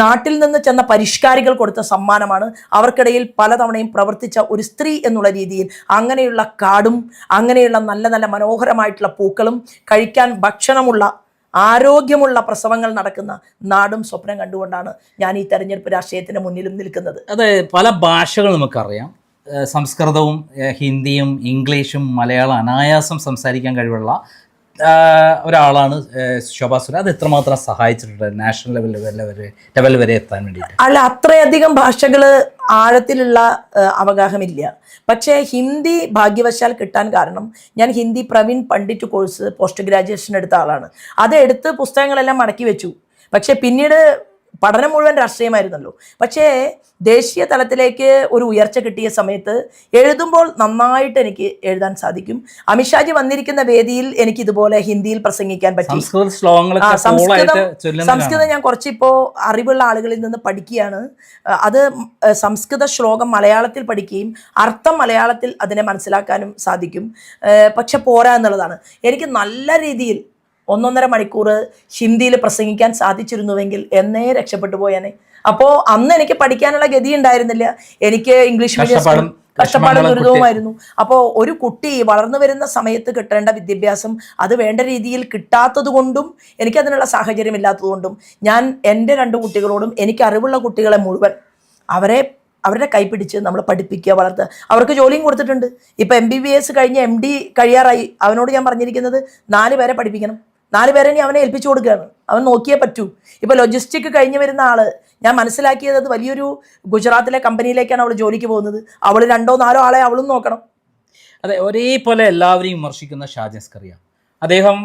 നാട്ടിൽ നിന്ന് ചെന്ന പരിഷ്കാരികൾ കൊടുത്ത സമ്മാനമാണ്. അവർക്കിടയിൽ പലതവണയും പ്രവർത്തിച്ച ഒരു സ്ത്രീ എന്നുള്ള രീതിയിൽ അങ്ങനെയുള്ള കാടും അങ്ങനെയുള്ള നല്ല നല്ല മനോഹരമായിട്ടുള്ള പൂക്കളും കഴിക്കാൻ ഭക്ഷണമുള്ള ആരോഗ്യമുള്ള പ്രസവങ്ങൾ നടക്കുന്ന നാടും സ്വപ്നം കണ്ടുകൊണ്ടാണ് ഞാൻ ഈ തെരഞ്ഞെടുപ്പ് രാഷ്ട്രീയത്തിന് മുന്നിലും നിൽക്കുന്നത്. അത് പല ഭാഷകൾ നമുക്കറിയാം. സംസ്കൃതവും ഹിന്ദിയും ഇംഗ്ലീഷും മലയാളം അനായാസം സംസാരിക്കാൻ കഴിവുള്ള ഒരാളാണ് ശോഭാ സുരേന്ദ്രൻ. അത് എത്രമാത്രം സഹായിച്ചിട്ടുണ്ട് നാഷണൽ ലെവൽ വരെ എത്താൻ വേണ്ടിയിട്ട്? അല്ല, അത്രയധികം ഭാഷകൾ ആഴത്തിലുള്ള അവഗാഹമില്ല. പക്ഷേ ഹിന്ദി ഭാഗ്യവശാൽ കിട്ടാൻ കാരണം, ഞാൻ Hindi Praveen Pandit course post graduation എടുത്ത ആളാണ്. അത് എടുത്ത് പുസ്തകങ്ങളെല്ലാം മടക്കി വെച്ചു. പക്ഷേ പിന്നീട് പഠനം മുഴുവൻ രാഷ്ട്രീയമായിരുന്നല്ലോ. പക്ഷേ ദേശീയ തലത്തിലേക്ക് ഒരു ഉയർച്ച കിട്ടിയ സമയത്ത് എഴുതുമ്പോൾ നന്നായിട്ട് എനിക്ക് എഴുതാൻ സാധിക്കും. അമിത്ഷാജി വന്നിരിക്കുന്ന വേദിയിൽ എനിക്ക് ഇതുപോലെ ഹിന്ദിയിൽ പ്രസംഗിക്കാൻ പറ്റി. സംസ്കൃതം ഞാൻ കുറച്ചിപ്പോൾ അറിവുള്ള ആളുകളിൽ നിന്ന് പഠിക്കുകയാണ്. അത് സംസ്കൃത ശ്ലോകം മലയാളത്തിൽ പഠിക്കുകയും അർത്ഥം മലയാളത്തിൽ അതിനെ മനസ്സിലാക്കാനും സാധിക്കും. പക്ഷെ പോരാ എന്നുള്ളതാണ്. എനിക്ക് നല്ല രീതിയിൽ 1.5 മണിക്കൂർ ഹിന്ദിയിൽ പ്രസംഗിക്കാൻ സാധിച്ചിരുന്നുവെങ്കിൽ എന്നേ രക്ഷപ്പെട്ടു പോയാനെ. അപ്പോൾ അന്ന് എനിക്ക് പഠിക്കാനുള്ള ഗതി ഉണ്ടായിരുന്നില്ല. എനിക്ക് ഇംഗ്ലീഷ് മീഡിയം കഷ്ടപ്പാടും ദുരിതവുമായിരുന്നു. അപ്പോൾ ഒരു കുട്ടി വളർന്നു വരുന്ന സമയത്ത് കിട്ടേണ്ട വിദ്യാഭ്യാസം അത് വേണ്ട രീതിയിൽ കിട്ടാത്തത് കൊണ്ടും എനിക്കതിനുള്ള സാഹചര്യം ഇല്ലാത്തതുകൊണ്ടും ഞാൻ എൻ്റെ 2 കുട്ടികളോടും എനിക്ക് അറിവുള്ള കുട്ടികളെ മുഴുവൻ അവരുടെ കൈപിടിച്ച് നമ്മൾ പഠിപ്പിക്കുക, വളർത്തുക. അവർക്ക് ജോലിയും കൊടുത്തിട്ടുണ്ട്. ഇപ്പം MBBS കഴിഞ്ഞ് MD കഴിയാറായി. അവനോട് ഞാൻ പറഞ്ഞിരിക്കുന്നത് 4 പേരെ പഠിപ്പിക്കണം. 4 പേരെ ഇനി അവനെ ഏൽപ്പിച്ചു കൊടുക്കുകയാണ്. അവൻ നോക്കിയേ പറ്റൂ. ഇപ്പോൾ ലോജിസ്റ്റിക് കഴിഞ്ഞ് വരുന്ന ആള് ഞാൻ മനസ്സിലാക്കിയത് അത് വലിയൊരു ഗുജറാത്തിലെ കമ്പനിയിലേക്കാണ് അവൾ ജോലിക്ക് പോകുന്നത്. അവൾ 2-4 ആളെ അവളും നോക്കണം. അതെ, ഒരേപോലെ എല്ലാവരെയും വിമർശിക്കുന്ന ഷാജൻ സ്കറിയ അദ്ദേഹം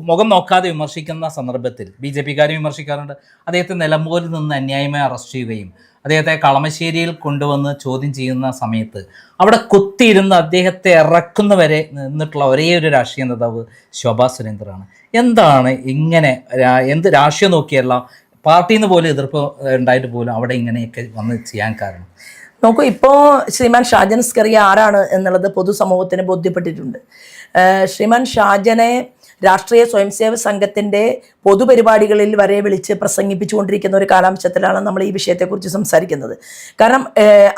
മുഖം നോക്കാതെ വിമർശിക്കുന്ന സന്ദർഭത്തിൽ BJP-കാരും വിമർശിക്കാറുണ്ട്. അദ്ദേഹത്തെ നിലമ്പൂരിൽ നിന്ന് അന്യായമായി അറസ്റ്റ് ചെയ്യുകയും അദ്ദേഹത്തെ കളമശ്ശേരിയിൽ കൊണ്ടുവന്ന് ചോദ്യം ചെയ്യുന്ന സമയത്ത് അവിടെ കുത്തിയിരുന്ന് അദ്ദേഹത്തെ ഇറക്കുന്നവരെ നിന്നിട്ടുള്ള ഒരേ ഒരു രാഷ്ട്രീയ നേതാവ് ശോഭാ സുരേന്ദ്രനാണ്. എന്താണ് ഇങ്ങനെ എന്ത് രാഷ്ട്രീയം നോക്കിയല്ല പാർട്ടിയിൽ നിന്ന് പോലും എതിർപ്പ് ഉണ്ടായിട്ട് പോലും അവിടെ ഇങ്ങനെയൊക്കെ വന്ന് ചെയ്യാൻ കാരണം? നോക്കൂ, ഇപ്പോൾ ശ്രീമാൻ ഷാജൻ സ്കറിയ ആരാണ് എന്നുള്ളത് പൊതുസമൂഹത്തിന് ബോധ്യപ്പെട്ടിട്ടുണ്ട്. ശ്രീമാൻ ഷാജനെ രാഷ്ട്രീയ സ്വയംസേവക സംഘത്തിൻ്റെ പൊതുപരിപാടികളിൽ വരെ വിളിച്ച് പ്രസംഗിപ്പിച്ചുകൊണ്ടിരിക്കുന്ന ഒരു കാലാംശത്തിലാണ് നമ്മൾ ഈ വിഷയത്തെക്കുറിച്ച് സംസാരിക്കുന്നത്. കാരണം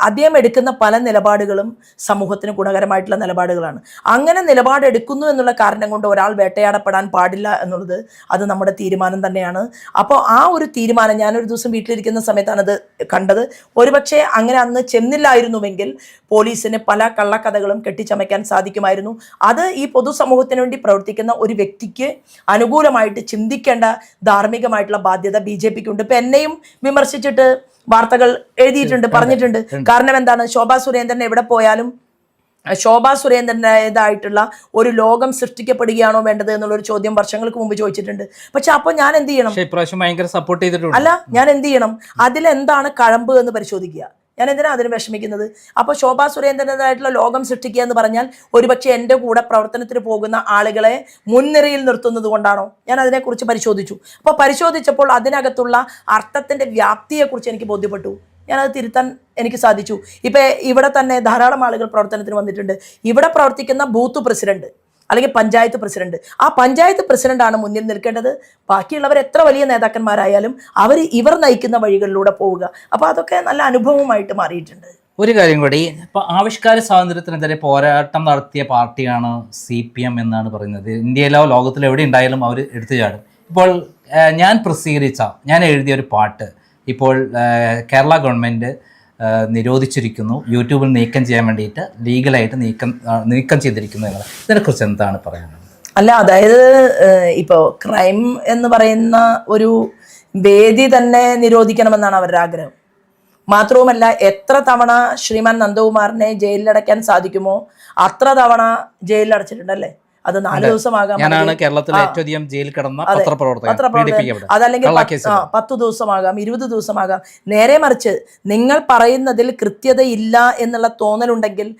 അദ്ദേഹം എടുക്കുന്ന പല നിലപാടുകളും സമൂഹത്തിന് ഗുണകരമായിട്ടുള്ള നിലപാടുകളാണ്. അങ്ങനെ നിലപാടെടുക്കുന്നു എന്നുള്ള കാരണം കൊണ്ട് ഒരാൾ വേട്ടയാടപ്പെടാൻ പാടില്ല എന്നുള്ളത് അത് നമ്മുടെ തീരുമാനം തന്നെയാണ്. അപ്പോൾ ആ ഒരു തീരുമാനം ഞാനൊരു ദിവസം വീട്ടിലിരിക്കുന്ന സമയത്താണ് അത് കണ്ടത്. ഒരുപക്ഷെ അങ്ങനെ അന്ന് ചെന്നില്ലായിരുന്നുവെങ്കിൽ പോലീസിന് പല കള്ളക്കഥകളും കെട്ടിച്ചമയ്ക്കാൻ സാധിക്കുമായിരുന്നു. അത് ഈ പൊതുസമൂഹത്തിന് വേണ്ടി പ്രവർത്തിക്കുന്ന ഒരു വ്യക്തിക്ക് അനുകൂലമായിട്ട് ചിന്തിക്കേണ്ട ധാർമ്മികമായിട്ടുള്ള ബാധ്യത BJP-ക്കുണ്ട്. ഇപ്പൊ എന്നെയും വിമർശിച്ചിട്ട് വാർത്തകൾ എഴുതിയിട്ടുണ്ട്, പറഞ്ഞിട്ടുണ്ട്. കാരണം എന്താണ്, ശോഭാ സുരേന്ദ്രൻ എവിടെ പോയാലും ശോഭാ സുരേന്ദ്രൻ്റെതായിട്ടുള്ള ഒരു ലോകം സൃഷ്ടിക്കപ്പെടുകയാണോ വേണ്ടത് എന്നുള്ളൊരു ചോദ്യം വർഷങ്ങൾക്ക് മുമ്പ് ചോദിച്ചിട്ടുണ്ട്. പക്ഷെ അപ്പോൾ ഞാൻ എന്ത് ചെയ്യണം? അല്ല, ഞാൻ എന്ത് ചെയ്യണം? അതിലെന്താണ് കഴമ്പ് എന്ന് പരിശോധിക്കുക. ഞാൻ എന്തിനാണ് അതിന് വിഷമിക്കുന്നത്? അപ്പോൾ ശോഭാ സുരേന്ദ്രൻ്റെതായിട്ടുള്ള ലോകം സൃഷ്ടിക്കുക എന്ന് പറഞ്ഞാൽ ഒരുപക്ഷെ എൻ്റെ കൂടെ പ്രവർത്തനത്തിന് പോകുന്ന ആളുകളെ മുൻനിരയിൽ നിർത്തുന്നത് കൊണ്ടാണോ? ഞാൻ അതിനെക്കുറിച്ച് പരിശോധിച്ചു. അപ്പോൾ പരിശോധിച്ചപ്പോൾ അതിനകത്തുള്ള അർത്ഥത്തിൻ്റെ വ്യാപ്തിയെക്കുറിച്ച് എനിക്ക് ബോധ്യപ്പെട്ടു. ഞാനത് തിരുത്താൻ എനിക്ക് സാധിച്ചു. ഇപ്പം ഇവിടെ തന്നെ ധാരാളം ആളുകൾ പ്രവർത്തനത്തിന് വന്നിട്ടുണ്ട്. ഇവിടെ പ്രവർത്തിക്കുന്ന ബൂത്ത് പ്രസിഡന്റ് അല്ലെങ്കിൽ പഞ്ചായത്ത് പ്രസിഡന്റ്, ആ പഞ്ചായത്ത് പ്രസിഡന്റാണ് മുന്നിൽ നിൽക്കേണ്ടത്. ബാക്കിയുള്ളവർ എത്ര വലിയ നേതാക്കന്മാരായാലും ഇവർ നയിക്കുന്ന വഴികളിലൂടെ പോവുക. അപ്പോൾ അതൊക്കെ നല്ല അനുഭവമായിട്ട് മാറിയിട്ടുണ്ട്. ഒരു കാര്യം കൂടി, ഇപ്പോൾ ആവിഷ്കാര സ്വാതന്ത്ര്യത്തിനെതിരെ പോരാട്ടം നടത്തിയ പാർട്ടിയാണ് CPM എന്നാണ് പറയുന്നത്. ഇന്ത്യയിലോ ലോകത്തിലോ എവിടെ ഉണ്ടായാലും അവർ എടുത്തു ചാടും. ഇപ്പോൾ ഞാൻ എഴുതിയ ഒരു പാട്ട് ഇപ്പോൾ കേരള ഗവൺമെൻറ് നിരോധിച്ചിരിക്കുന്നു, യൂട്യൂബിൽ നീക്കം ചെയ്യാൻ വേണ്ടിയിട്ട് ലീഗലായിട്ട് നീക്കം ചെയ്തിരിക്കുന്നു എന്നുള്ളത്. ഇതിനെക്കുറിച്ച് എന്താണ് പറയാനുള്ളത്? അല്ല, അതായത് ഇപ്പോൾ ക്രൈം എന്ന് പറയുന്ന ഒരു വേദി തന്നെ നിരോധിക്കണമെന്നാണ് അവരുടെ ആഗ്രഹം. മാത്രവുമല്ല, എത്ര തവണ ശ്രീമാൻ നന്ദകുമാറിനെ ജയിലിലടയ്ക്കാൻ സാധിക്കുമോ അത്ര തവണ ജയിലിലടച്ചിട്ടുണ്ടല്ലേ. അത് 4 ദിവസമാകാം, കേരളത്തിലെ ഏറ്റവും അധികം ജയിൽ കിടന്ന പത്രപ്രവർത്തകൻ, അതല്ലെങ്കിൽ 10 ദിവസമാകാം, 20 ദിവസമാകാം. നേരെ മറിച്ച് നിങ്ങൾ പറയുന്നതിൽ കൃത്യതയില്ല എന്നുള്ള തോന്നലുണ്ടെങ്കിൽ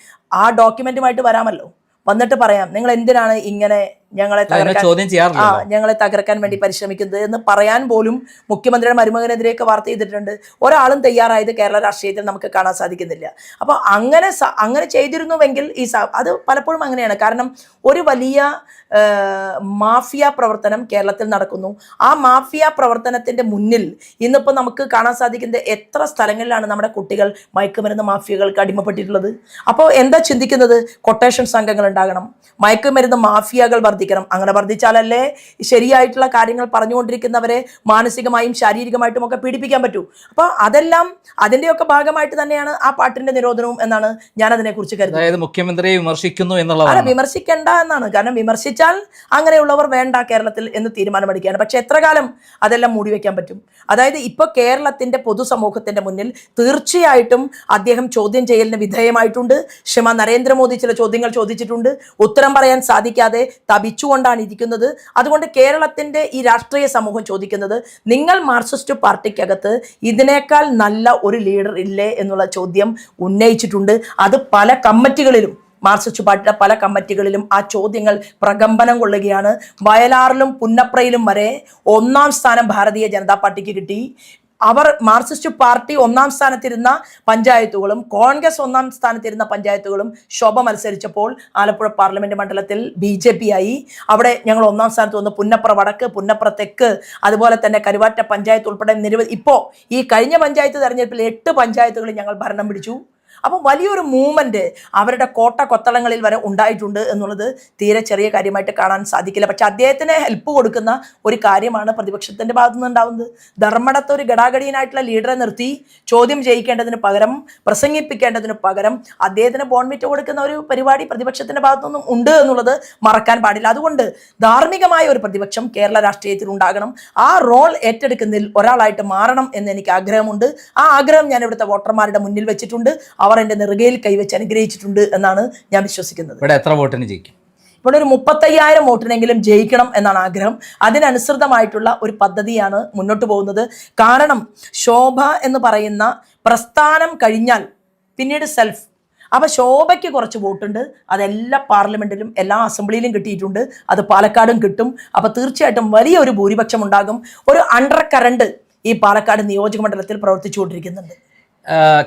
ആ ഡോക്യുമെന്റുമായിട്ട് വരാമല്ലോ, വന്നിട്ട് പറയാം നിങ്ങൾ എന്തിനാണ് ഇങ്ങനെ ഞങ്ങളെ തകർക്കാൻ വേണ്ടി പരിശ്രമിക്കുന്നത് എന്ന് പറയാൻ പോലും മുഖ്യമന്ത്രിയുടെ മരുമകനെതിരെയൊക്കെ വാർത്ത ചെയ്തിട്ടുണ്ട്. ഒരാളും തയ്യാറായത് കേരള രാഷ്ട്രീയത്തിൽ നമുക്ക് കാണാൻ സാധിക്കുന്നില്ല. അപ്പോൾ അങ്ങനെ ചെയ്തിരുന്നുവെങ്കിൽ അത് പലപ്പോഴും അങ്ങനെയാണ്. കാരണം ഒരു വലിയ മാഫിയ പ്രവർത്തനം കേരളത്തിൽ നടക്കുന്നു. ആ മാഫിയ പ്രവർത്തനത്തിന്റെ മുന്നിൽ ഇന്നിപ്പോൾ നമുക്ക് കാണാൻ സാധിക്കുന്നത് എത്ര സ്ഥലങ്ങളിലാണ് നമ്മുടെ കുട്ടികൾ മയക്കുമരുന്ന് മാഫിയകൾക്ക് അടിമപ്പെട്ടിട്ടുള്ളത്. അപ്പോൾ എന്താ ചിന്തിക്കുന്നത്? കൊട്ടേഷൻ സംഘങ്ങൾ ഉണ്ടാകണം, മയക്കുമരുന്ന് മാഫിയകൾ വർദ്ധിക്കണം. അങ്ങനെ വർദ്ധിച്ചാലല്ലേ ശരിയായിട്ടുള്ള കാര്യങ്ങൾ പറഞ്ഞുകൊണ്ടിരിക്കുന്നവരെ മാനസികമായും ശാരീരികമായിട്ടും ഒക്കെ പീഡിപ്പിക്കാൻ പറ്റൂ. അപ്പോൾ അതെല്ലാം അതിൻ്റെയൊക്കെ ഭാഗമായിട്ട് തന്നെയാണ് ആ പാട്ടിന്റെ നിരോധനവും എന്നാണ് ഞാൻ അതിനെക്കുറിച്ച് കരുതുന്നത്. അതായത് മുഖ്യമന്ത്രിയെ വിമർശിക്കുന്നു എന്നുള്ളതാണ്. വിമർശിക്കേണ്ട എന്നാണ്. കാരണം വിമർശിച്ചാൽ അങ്ങനെയുള്ളവർ വേണ്ട കേരളത്തിൽ എന്ന് തീരുമാനമെടുക്കുകയാണ്. പക്ഷെ എത്ര കാലം അതെല്ലാം മൂടിവെക്കാൻ പറ്റും? അതായത് ഇപ്പോൾ കേരളത്തിന്റെ പൊതുസമൂഹത്തിന്റെ മുന്നിൽ തീർച്ചയായിട്ടും അദ്ദേഹം ചോദ്യം ചെയ്യലിന് വിധേയമായിട്ടുണ്ട്. ശ്രീമാൻ നരേന്ദ്രമോദി ചില ചോദ്യങ്ങൾ ചോദിച്ചിട്ടുണ്ട്, ഉത്തരം പറയാൻ സാധിക്കാതെ തപിച്ചുകൊണ്ടാണ് ഇരിക്കുന്നത്. അതുകൊണ്ട് കേരളത്തിന്റെ ഈ രാഷ്ട്രീയ സമൂഹം ചോദിക്കുന്നത്, നിങ്ങൾ മാർക്സിസ്റ്റ് പാർട്ടിക്കകത്ത് ഇതിനേക്കാൾ നല്ല ഒരു ലീഡർ ഇല്ലേ എന്നുള്ള ചോദ്യം ഉന്നയിച്ചിട്ടുണ്ട്. അത് പല കമ്മിറ്റികളിലും, മാർക്സിസ്റ്റ് പാർട്ടിയുടെ പല കമ്മിറ്റികളിലും ആ ചോദ്യങ്ങൾ പ്രകമ്പനം കൊള്ളുകയാണ്. വയലാറിലും പുന്നപ്രയിലും വരെ 1ാം സ്ഥാനം ഭാരതീയ ജനതാ പാർട്ടിക്ക് കിട്ടി. അവർ മാർക്സിസ്റ്റ് പാർട്ടി ഒന്നാം സ്ഥാനത്തിരുന്ന പഞ്ചായത്തുകളും കോൺഗ്രസ് ഒന്നാം സ്ഥാനത്തിരുന്ന പഞ്ചായത്തുകളും ശോഭ മത്സരിച്ചപ്പോൾ ആലപ്പുഴ പാർലമെന്റ് മണ്ഡലത്തിൽ BJP ആയി. അവിടെ ഞങ്ങൾ ഒന്നാം സ്ഥാനത്ത് വന്നു. പുന്നപ്ര വടക്ക്, പുന്നപ്ര തെക്ക്, അതുപോലെ തന്നെ കരുവാറ്റ പഞ്ചായത്ത് ഉൾപ്പെടെ നിരവധി, ഇപ്പോൾ ഈ കഴിഞ്ഞ പഞ്ചായത്ത് തെരഞ്ഞെടുപ്പിൽ 8 പഞ്ചായത്തുകളിൽ ഞങ്ങൾ ഭരണം പിടിച്ചു. അപ്പം വലിയൊരു മൂവ്മെന്റ് അവരുടെ കോട്ട കൊത്തളങ്ങളിൽ വരെ ഉണ്ടായിട്ടുണ്ട് എന്നുള്ളത് തീരെ ചെറിയ കാര്യമായിട്ട് കാണാൻ സാധിക്കില്ല. പക്ഷെ അദ്ദേഹത്തിന് ഹെൽപ്പ് കൊടുക്കുന്ന ഒരു കാര്യമാണ് പ്രതിപക്ഷത്തിന്റെ ഭാഗത്തു നിന്നുണ്ടാവുന്നത്. ധർമ്മടത്ത് ഒരു ഗടാഗടീനായിട്ടുള്ള ലീഡറെ നിർത്തി ചോദ്യം ചെയ്യിക്കേണ്ടതിന് പകരം, പ്രസംഗിപ്പിക്കേണ്ടതിന് പകരം അദ്ദേഹത്തിന് ബോൺമിറ്റ് കൊടുക്കുന്ന ഒരു പരിപാടി പ്രതിപക്ഷത്തിന്റെ ഭാഗത്തുനിന്നും ഉണ്ട് എന്നുള്ളത് മറക്കാൻ പാടില്ല. അതുകൊണ്ട് ധാർമ്മികമായ ഒരു പ്രതിപക്ഷം കേരള രാഷ്ട്രീയത്തിൽ ഉണ്ടാകണം. ആ റോൾ ഏറ്റെടുക്കുന്നതിൽ ഒരാളായിട്ട് മാറണം എന്ന് എനിക്ക് ആഗ്രഹമുണ്ട്. ആ ആഗ്രഹം ഞാൻ ഇവിടുത്തെ വോട്ടർമാരുടെ മുന്നിൽ വെച്ചിട്ടുണ്ട്. അവർ എൻ്റെ നെറുകയിൽ കൈവച്ച് അനുഗ്രഹിച്ചിട്ടുണ്ട് എന്നാണ് ഞാൻ വിശ്വസിക്കുന്നത്. ഇവിടെ എത്ര വോട്ടിന് ജയിക്കും? ഇവിടെ ഒരു 35,000 വോട്ടിനെങ്കിലും ജയിക്കണം എന്നാണ് ആഗ്രഹം. അതിനനുസൃതമായിട്ടുള്ള ഒരു പദ്ധതിയാണ് മുന്നോട്ട് പോകുന്നത്. കാരണം ശോഭ എന്ന് പറയുന്ന പ്രസ്ഥാനം കഴിഞ്ഞാൽ പിന്നീട് സെൽഫ്. അപ്പോൾ ശോഭയ്ക്ക് കുറച്ച് വോട്ടുണ്ട്, അതെല്ലാ പാർലമെന്റിലും എല്ലാ അസംബ്ലിയിലും കിട്ടിയിട്ടുണ്ട്, അത് പാലക്കാടും കിട്ടും. അപ്പോൾ തീർച്ചയായിട്ടും വലിയൊരു ഭൂരിപക്ഷം ഉണ്ടാകും. ഒരു അണ്ടർ കറണ്ട് ഈ പാലക്കാട് നിയോജക മണ്ഡലത്തിൽ പ്രവർത്തിച്ചുകൊണ്ടിരിക്കുന്നുണ്ട്.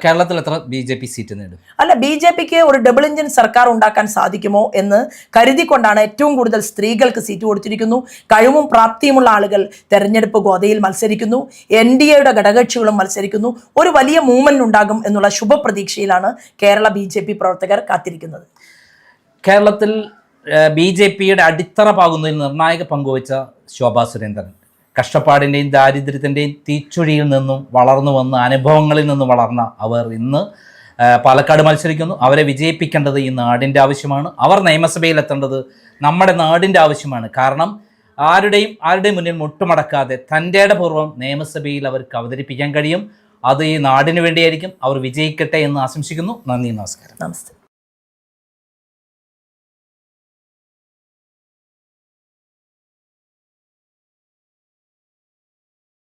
കേരളത്തിൽ എത്ര BJP സീറ്റ് നേടും? അല്ല, BJPക്ക് ഒരു ഡബിൾ എഞ്ചിൻ സർക്കാർ ഉണ്ടാക്കാൻ സാധിക്കുമോ എന്ന് കരുതിക്കൊണ്ടാണ് ഏറ്റവും കൂടുതൽ സ്ത്രീകൾക്ക് സീറ്റ് കൊടുത്തിരിക്കുന്നു. കഴിവും പ്രാപ്തിയുമുള്ള ആളുകൾ തെരഞ്ഞെടുപ്പ് ഗോതയിൽ മത്സരിക്കുന്നു. NDAയുടെ ഘടകകക്ഷികളും മത്സരിക്കുന്നു. ഒരു വലിയ മൂവ്മെന്റ് ഉണ്ടാകും എന്നുള്ള ശുഭപ്രതീക്ഷയിലാണ് കേരള BJP പ്രവർത്തകർ കാത്തിരിക്കുന്നത്. കേരളത്തിൽ BJPയുടെ അടിത്തറ പാകുന്നതിൽ നിർണായക പങ്കുവച്ച ശോഭാ സുരേന്ദ്രൻ കഷ്ടപ്പാടിൻ്റെയും ദാരിദ്ര്യത്തിൻ്റെയും തീച്ചുഴിയിൽ നിന്നും വളർന്നു വന്ന അനുഭവങ്ങളിൽ നിന്നും വളർന്ന അവർ ഇന്ന് പാലക്കാട് മത്സരിക്കുന്നു. അവരെ വിജയിപ്പിക്കേണ്ടത് ഈ നാടിൻ്റെ ആവശ്യമാണ്. അവർ നിയമസഭയിലെത്തേണ്ടത് നമ്മുടെ നാടിൻ്റെ ആവശ്യമാണ്. കാരണം ആരുടെയും മുന്നിൽ മുട്ടുമടക്കാതെ തൻ്റെയുടെ പൂർവ്വം നിയമസഭയിൽ അവർക്ക് അവതരിപ്പിക്കാൻ കഴിയും. അത് ഈ നാടിന് വേണ്ടിയായിരിക്കും. അവർ വിജയിക്കട്ടെ എന്ന് ആശംസിക്കുന്നു. നന്ദി, നമസ്കാരം. നമസ്തേ.